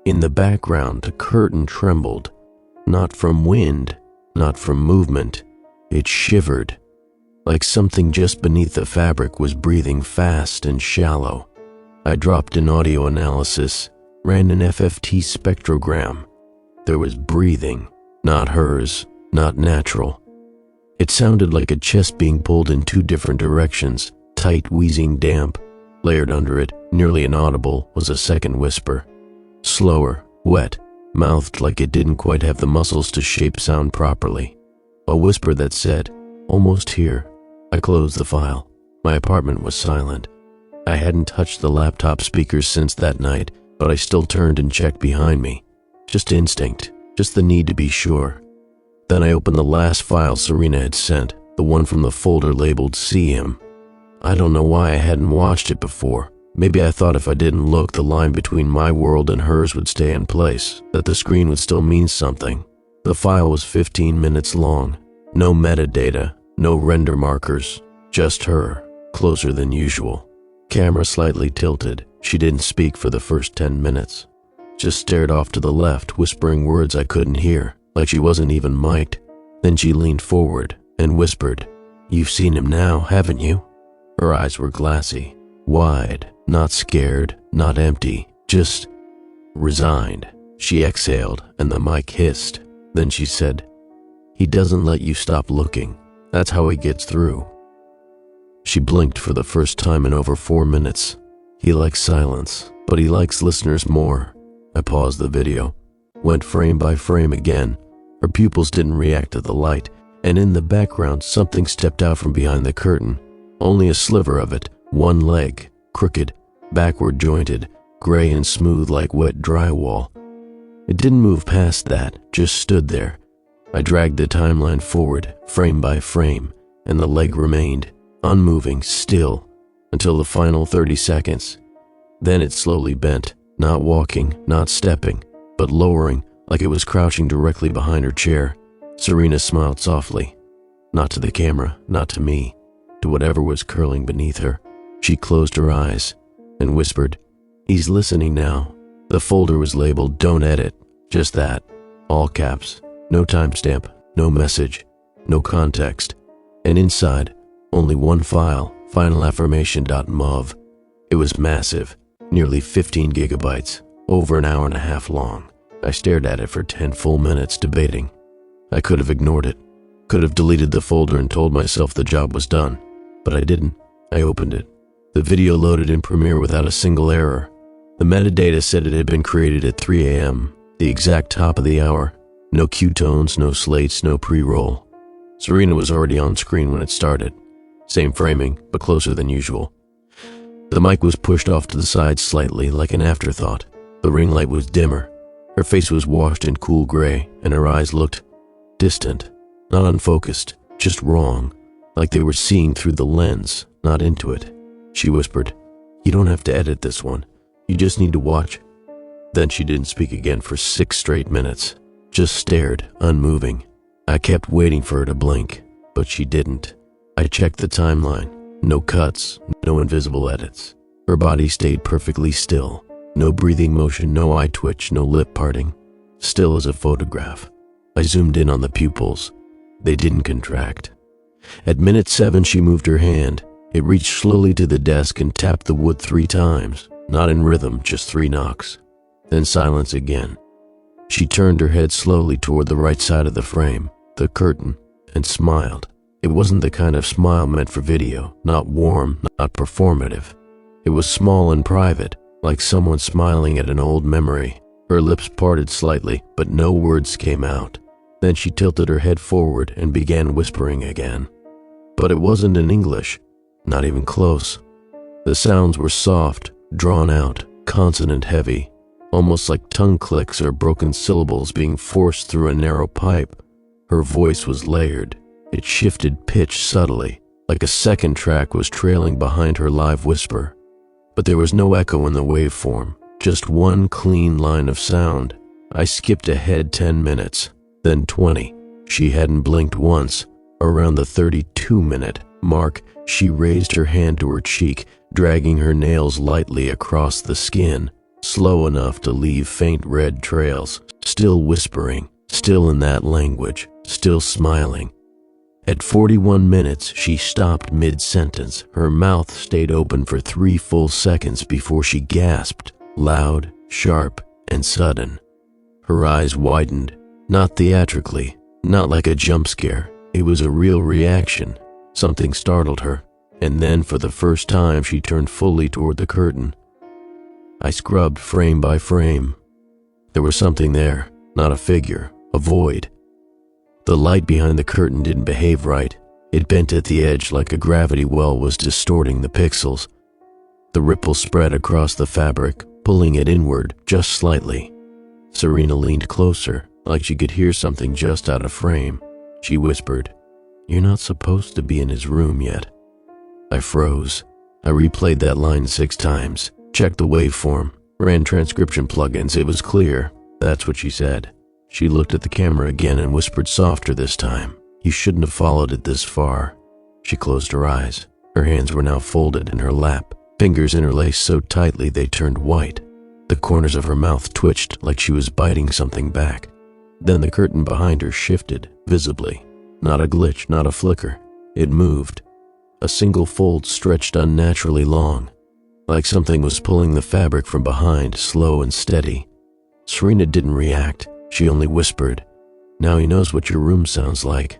In the background, the curtain trembled, not from wind, not from movement. It shivered, like something just beneath the fabric was breathing fast and shallow. I dropped in audio analysis, ran an FFT spectrogram. There was breathing, not hers, not natural. It sounded like a chest being pulled in two different directions, tight, wheezing damp. Layered under it, nearly inaudible, was a second whisper. Slower, wet, mouthed like it didn't quite have the muscles to shape sound properly. A whisper that said, "Almost here." I closed the file. My apartment was silent. I hadn't touched the laptop speakers since that night, but I still turned and checked behind me. Just instinct, just the need to be sure. Then I opened the last file Serena had sent, the one from the folder labeled "See Him." I don't know why I hadn't watched it before. Maybe I thought if I didn't look, the line between my world and hers would stay in place, that the screen would still mean something. The file was 15 minutes long. No metadata, no render markers, just her, closer than usual. Camera slightly tilted. She didn't speak for the first 10 minutes. Just stared off to the left, whispering words I couldn't hear, like she wasn't even mic'd. Then she leaned forward and whispered, "You've seen him now, haven't you?" Her eyes were glassy, wide, not scared, not empty, just resigned. She exhaled and the mic hissed. Then she said, "He doesn't let you stop looking. That's how he gets through." She blinked for the first time in over 4 minutes. He likes silence, but he likes listeners more. I paused the video, went frame by frame again. Her pupils didn't react to the light, and in the background something stepped out from behind the curtain. Only a sliver of it, one leg, crooked, backward jointed, gray and smooth like wet drywall. It didn't move past that, just stood there. I dragged the timeline forward, frame by frame, and the leg remained, unmoving, still, until the final 30 seconds. Then it slowly bent, not walking, not stepping, but lowering, like it was crouching directly behind her chair. Serena smiled softly. Not to the camera, not to me, to whatever was curling beneath her. She closed her eyes and whispered, "He's listening now." The folder was labeled "Don't Edit," just that, all caps, no timestamp, no message, no context, and inside, only one file, finalaffirmation.mov. It was massive, nearly 15 gigabytes, over an hour and a half long. I stared at it for 10 full minutes, debating. I could have ignored it, could have deleted the folder and told myself the job was done, but I didn't. I opened it. The video loaded in Premiere without a single error. The metadata said it had been created at 3 a.m., the exact top of the hour. No cue tones, no slates, no pre-roll. Serena was already on screen when it started. Same framing, but closer than usual. The mic was pushed off to the side slightly, like an afterthought. The ring light was dimmer. Her face was washed in cool gray, and her eyes looked distant, not unfocused, just wrong, like they were seeing through the lens, not into it. She whispered, "You don't have to edit this one. You just need to watch." Then she didn't speak again for 6 straight minutes, just stared, unmoving. I kept waiting for her to blink, but she didn't. I checked the timeline. No cuts, no invisible edits. Her body stayed perfectly still. No breathing motion, no eye twitch, no lip parting. Still as a photograph. I zoomed in on the pupils. They didn't contract. At minute 7, she moved her hand. It reached slowly to the desk and tapped the wood 3 times. Not in rhythm, just 3 knocks. Then silence again. She turned her head slowly toward the right side of the frame, the curtain, and smiled. It wasn't the kind of smile meant for video, not warm, not performative. It was small and private, like someone smiling at an old memory. Her lips parted slightly, but no words came out. Then she tilted her head forward and began whispering again. But it wasn't in English, not even close. The sounds were soft, drawn out, consonant heavy, almost like tongue clicks or broken syllables being forced through a narrow pipe. Her voice was layered. It shifted pitch subtly, like a second track was trailing behind her live whisper. But there was no echo in the waveform, just one clean line of sound. I skipped ahead 10 minutes, then 20. She hadn't blinked once. Around the 32-minute mark, she raised her hand to her cheek, dragging her nails lightly across the skin, slow enough to leave faint red trails, still whispering, still in that language, still smiling. At 41 minutes, she stopped mid-sentence. Her mouth stayed open for 3 full seconds before she gasped, loud, sharp and sudden. Her eyes widened, not theatrically, not like a jump scare. It was a real reaction. Something startled her, and then for the first time she turned fully toward the curtain. I scrubbed frame by frame. There was something there, not a figure, a void. The light behind the curtain didn't behave right. It bent at the edge like a gravity well was distorting the pixels. The ripple spread across the fabric, pulling it inward just slightly. Serena leaned closer, like she could hear something just out of frame. She whispered, "You're not supposed to be in his room yet." I froze. I replayed that line 6 times, checked the waveform, ran transcription plugins. It was clear. That's what she said. She looked at the camera again and whispered softer this time. "You shouldn't have followed it this far." She closed her eyes. Her hands were now folded in her lap, fingers interlaced so tightly they turned white. The corners of her mouth twitched like she was biting something back. Then the curtain behind her shifted, visibly. Not a glitch, not a flicker. It moved. A single fold stretched unnaturally long, like something was pulling the fabric from behind, slow and steady. Serena didn't react. She only whispered, "Now he knows what your room sounds like."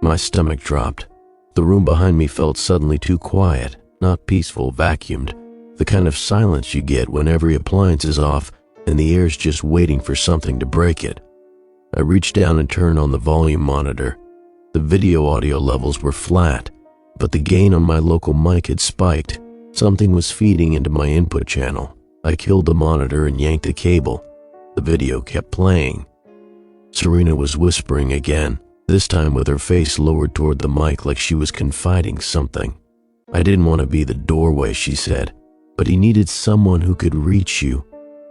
My stomach dropped. The room behind me felt suddenly too quiet, not peaceful, vacuumed, the kind of silence you get when every appliance is off and the air's just waiting for something to break it. I reached down and turned on the volume monitor. The video audio levels were flat, but the gain on my local mic had spiked. Something was feeding into my input channel. I killed the monitor and yanked the cable. The video kept playing. Serena was whispering again, this time with her face lowered toward the mic like she was confiding something. "I didn't want to be the doorway," she said, "but he needed someone who could reach you."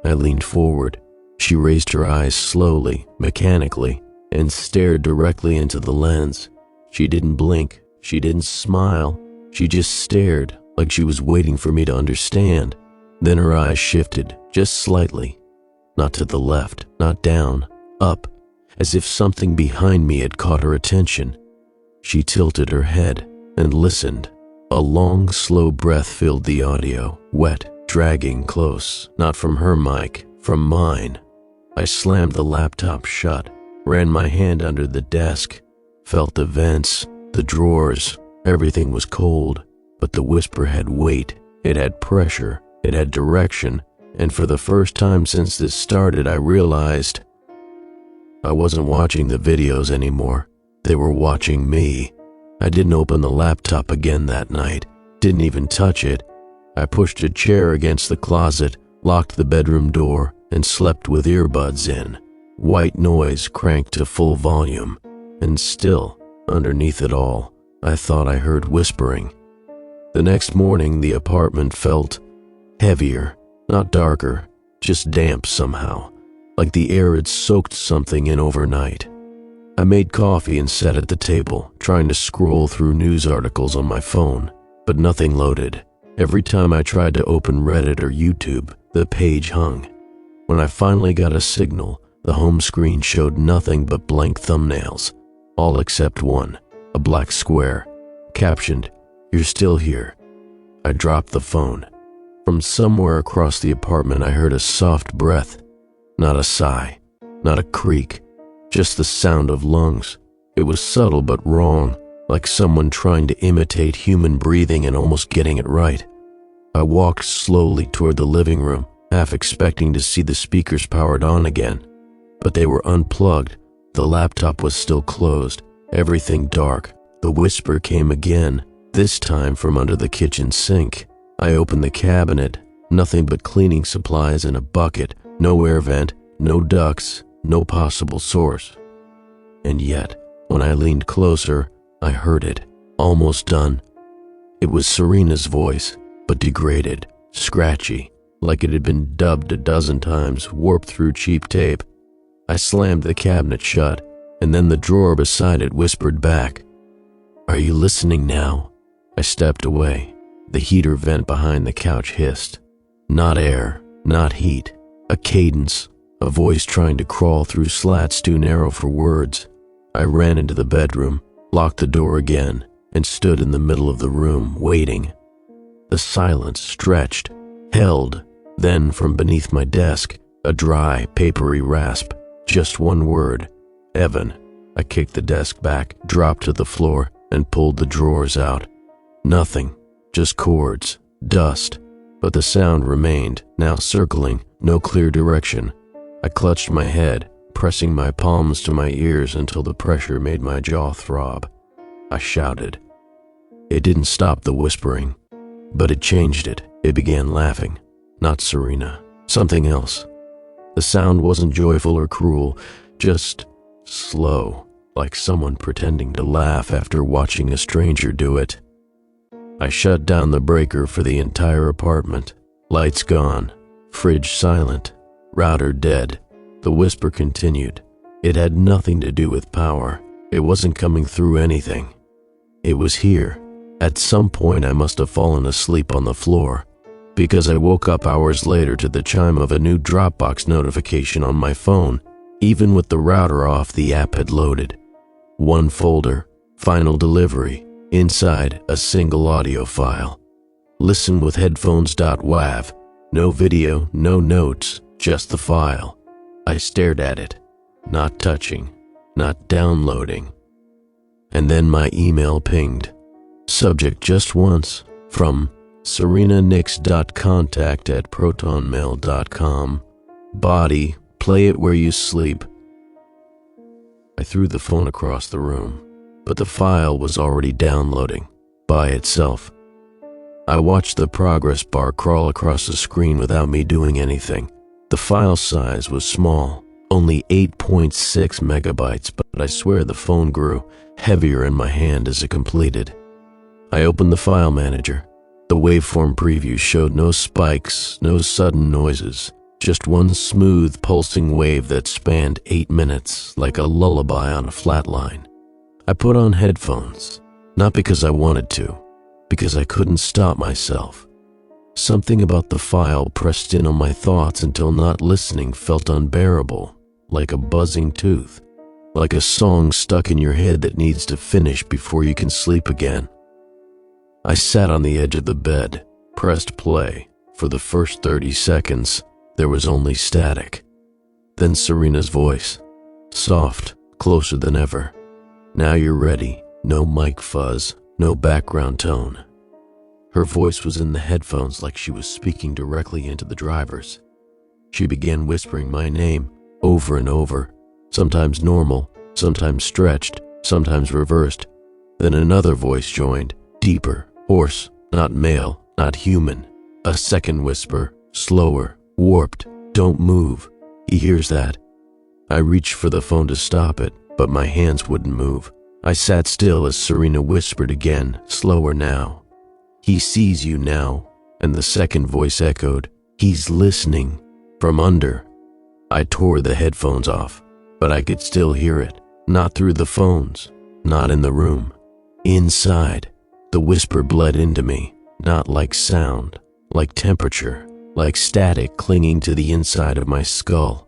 I leaned forward. She raised her eyes slowly, mechanically, and stared directly into the lens. She didn't blink. She didn't smile. She just stared, like she was waiting for me to understand. Then her eyes shifted, just slightly. Not to the left, not down, up, as if something behind me had caught her attention. She tilted her head and listened. A long, slow breath filled the audio, wet, dragging close, not from her mic, from mine. I slammed the laptop shut, ran my hand under the desk, felt the vents, the drawers. Everything was cold, but the whisper had weight. It had pressure. It had direction. And for the first time since this started, I realized I wasn't watching the videos anymore. They were watching me. I didn't open the laptop again that night, didn't even touch it. I pushed a chair against the closet, locked the bedroom door, and slept with earbuds in. White noise cranked to full volume, and still, underneath it all, I thought I heard whispering. The next morning, the apartment felt heavier. Not darker, just damp somehow, like the air had soaked something in overnight. I made coffee and sat at the table, trying to scroll through news articles on my phone, but nothing loaded. Every time I tried to open Reddit or YouTube, the page hung. When I finally got a signal, the home screen showed nothing but blank thumbnails, all except one, a black square, captioned, "You're still here." I dropped the phone. From somewhere across the apartment, I heard a soft breath. Not a sigh, not a creak, just the sound of lungs. It was subtle but wrong, like someone trying to imitate human breathing and almost getting it right. I walked slowly toward the living room, half expecting to see the speakers powered on again. But they were unplugged. The laptop was still closed, everything dark. The whisper came again, this time from under the kitchen sink. I opened the cabinet, nothing but cleaning supplies and a bucket, no air vent, no ducts, no possible source. And yet, when I leaned closer, I heard it, almost done. It was Serena's voice, but degraded, scratchy, like it had been dubbed a dozen times, warped through cheap tape. I slammed the cabinet shut, and then the drawer beside it whispered back, "Are you listening now?" I stepped away. The heater vent behind the couch hissed. Not air, not heat, a cadence, a voice trying to crawl through slats too narrow for words. I ran into the bedroom, locked the door again, and stood in the middle of the room, waiting. The silence stretched, held, Then, from beneath my desk, a dry, papery rasp. Just one word. Evan. I kicked the desk back, dropped to the floor, and pulled the drawers out. Nothing. Just chords. Dust. But the sound remained, now circling, no clear direction. I clutched my head, pressing my palms to my ears until the pressure made my jaw throb. I shouted. It didn't stop the whispering, but it changed it. It began laughing. Not Serena. Something else. The sound wasn't joyful or cruel, just slow, like someone pretending to laugh after watching a stranger do it. I shut down the breaker for the entire apartment. Lights gone, fridge silent, router dead. The whisper continued. It had nothing to do with power. It wasn't coming through anything. It was here. At some point I must have fallen asleep on the floor, because I woke up hours later to the chime of a new Dropbox notification on my phone. Even with the router off, the app had loaded. One folder, final delivery, inside a single audio file. Listen with headphones.wav. No video, no notes, just the file. I stared at it, not touching, not downloading. And then my email pinged. Subject just once, from serenanix.contact@protonmail.com. Body, play it where you sleep. I threw the phone across the room, but the file was already downloading, by itself. I watched the progress bar crawl across the screen without me doing anything. The file size was small, only 8.6 megabytes, but I swear the phone grew heavier in my hand as it completed. I opened the file manager. The waveform preview showed no spikes, no sudden noises, just one smooth, pulsing wave that spanned 8 minutes, like a lullaby on a flat line. I put on headphones, not because I wanted to, because I couldn't stop myself. Something about the file pressed in on my thoughts until not listening felt unbearable, like a buzzing tooth, like a song stuck in your head that needs to finish before you can sleep again. I sat on the edge of the bed, pressed play. For the first 30 seconds, there was only static. Then Serena's voice, soft, closer than ever. Now you're ready. No mic fuzz, no background tone. Her voice was in the headphones like she was speaking directly into the drivers. She began whispering my name over and over, sometimes normal, sometimes stretched, sometimes reversed. Then another voice joined, deeper, hoarse, not male, not human. A second whisper, slower, warped. Don't move. He hears that. I reached for the phone to stop it, but my hands wouldn't move. I sat still as Serena whispered again, slower now. He sees you now. And the second voice echoed, he's listening. From under. I tore the headphones off, but I could still hear it. Not through the phones, not in the room. Inside. The whisper bled into me, not like sound, like temperature, like static clinging to the inside of my skull.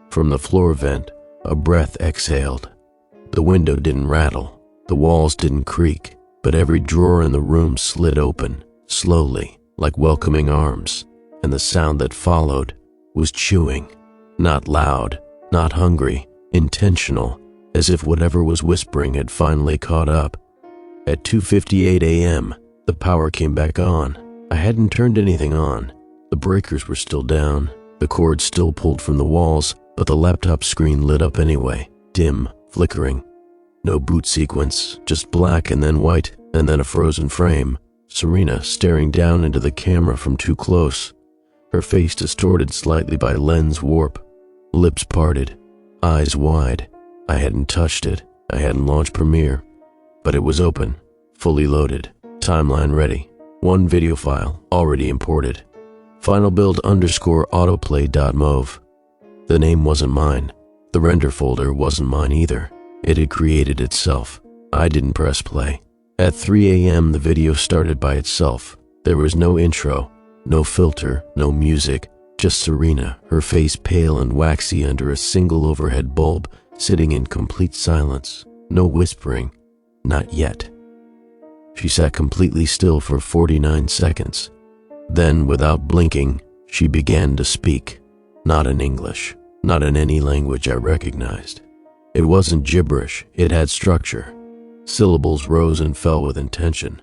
From the floor vent, a breath exhaled. The window didn't rattle, the walls didn't creak, but every drawer in the room slid open, slowly, like welcoming arms, and the sound that followed was chewing. Not loud, not hungry, intentional, as if whatever was whispering had finally caught up. At 2:58 a.m., the power came back on. I hadn't turned anything on. The breakers were still down, the cords still pulled from the walls, but the laptop screen lit up anyway, dim, flickering. No boot sequence, just black and then white, and then a frozen frame. Serena staring down into the camera from too close, her face distorted slightly by lens warp, lips parted, eyes wide. I hadn't touched it, I hadn't launched Premiere. But it was open, fully loaded, timeline ready, one video file already imported. Final build _autoplay.mov. The name wasn't mine. The render folder wasn't mine either. It had created itself. I didn't press play. At 3 a.m. the video started by itself. There was no intro, no filter, no music, just Serena, her face pale and waxy under a single overhead bulb, sitting in complete silence. No whispering. Not yet. She sat completely still for 49 seconds. Then, without blinking, She began to speak, not in English, not in any language I recognized. It wasn't gibberish, it had structure. Syllables rose and fell with intention.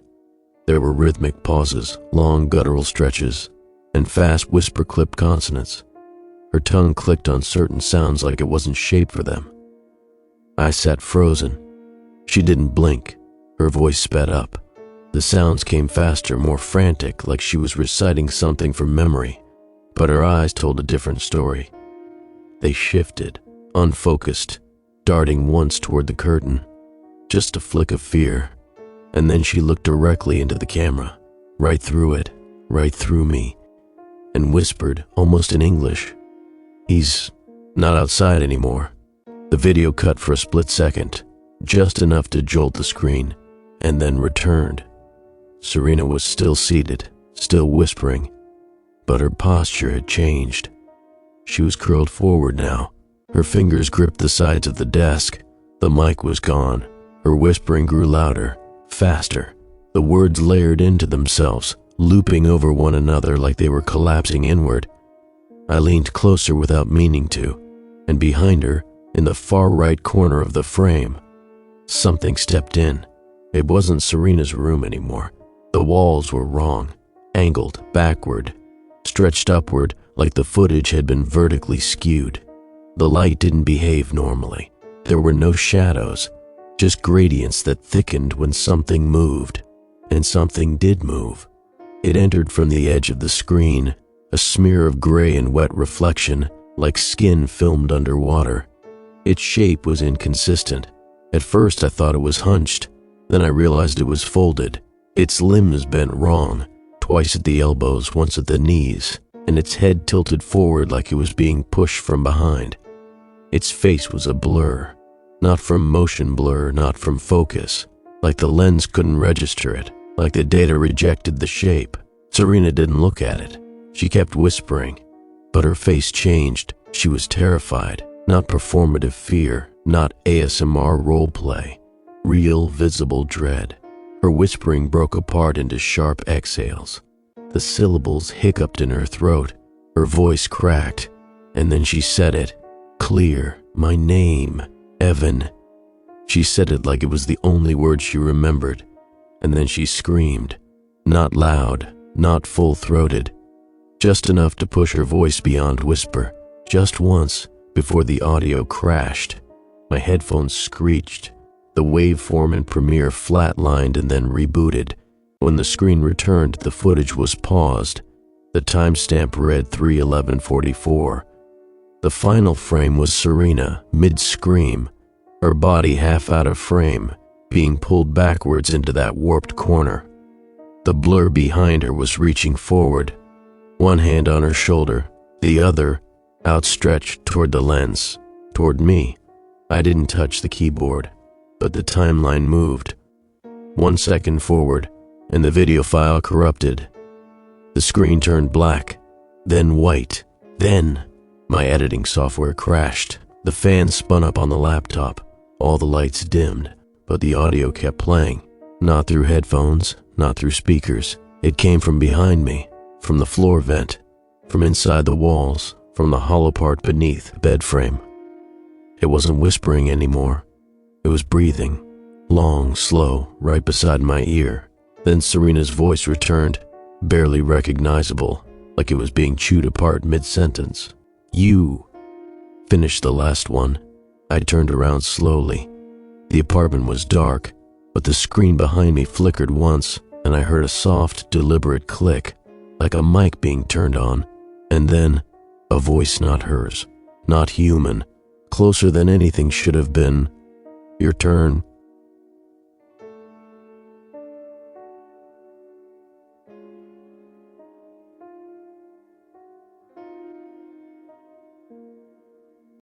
There were rhythmic pauses, long guttural stretches, and fast whisper-clipped consonants. Her tongue clicked on certain sounds like it wasn't shaped for them. I sat frozen. She didn't blink. Her voice sped up. The sounds came faster, more frantic, like she was reciting something from memory, but her eyes told a different story. They shifted, unfocused, darting once toward the curtain, just a flick of fear, and then she looked directly into the camera, right through it, right through me, and whispered, almost in English, "He's not outside anymore." The video cut for a split second, just enough to jolt the screen, and then returned. Serena was still seated, still whispering, but her posture had changed. She was curled forward now. Her fingers gripped the sides of the desk. The mic was gone. Her whispering grew louder, faster. The words layered into themselves, looping over one another like they were collapsing inward. I leaned closer without meaning to, and behind her, in the far right corner of the frame, something stepped in. It wasn't Serena's room anymore. The walls were wrong, angled backward, stretched upward like the footage had been vertically skewed. The light didn't behave normally. There were no shadows, just gradients that thickened when something moved. And something did move. It entered from the edge of the screen, a smear of gray and wet reflection, like skin filmed underwater. Its shape was inconsistent. At first I thought it was hunched, then I realized it was folded. Its limbs bent wrong, twice at the elbows, once at the knees, and its head tilted forward like it was being pushed from behind. Its face was a blur, not from motion blur, not from focus, like the lens couldn't register it, like the data rejected the shape. Serena didn't look at it. She kept whispering, but her face changed. She was terrified, not performative fear, not ASMR roleplay, real visible dread. Her whispering broke apart into sharp exhales. The syllables hiccuped in her throat. Her voice cracked, and then she said it, clear, my name, Evan. She said it like it was the only word she remembered, and then she screamed, not loud, not full-throated, just enough to push her voice beyond whisper, just once, before the audio crashed. My headphones screeched. The waveform in Premiere flatlined and then rebooted. When the screen returned, the footage was paused. The timestamp read 3:11:44. The final frame was Serena, mid-scream, her body half out of frame, being pulled backwards into that warped corner. The blur behind her was reaching forward, one hand on her shoulder, the other outstretched toward the lens, toward me. I didn't touch the keyboard, but the timeline moved. 1 second forward, and the video file corrupted. The screen turned black, then white, then my editing software crashed. The fan spun up on the laptop. All the lights dimmed, but the audio kept playing. Not through headphones, not through speakers. It came from behind me, from the floor vent, from inside the walls, from the hollow part beneath the bed frame. It wasn't whispering anymore. It was breathing, long, slow, right beside my ear. Then Serena's voice returned, barely recognizable, like it was being chewed apart mid-sentence. You. Finished the last one. I turned around slowly. The apartment was dark, but the screen behind me flickered once, and I heard a soft, deliberate click, like a mic being turned on, and then a voice not hers, not human, closer than anything should have been. Your turn.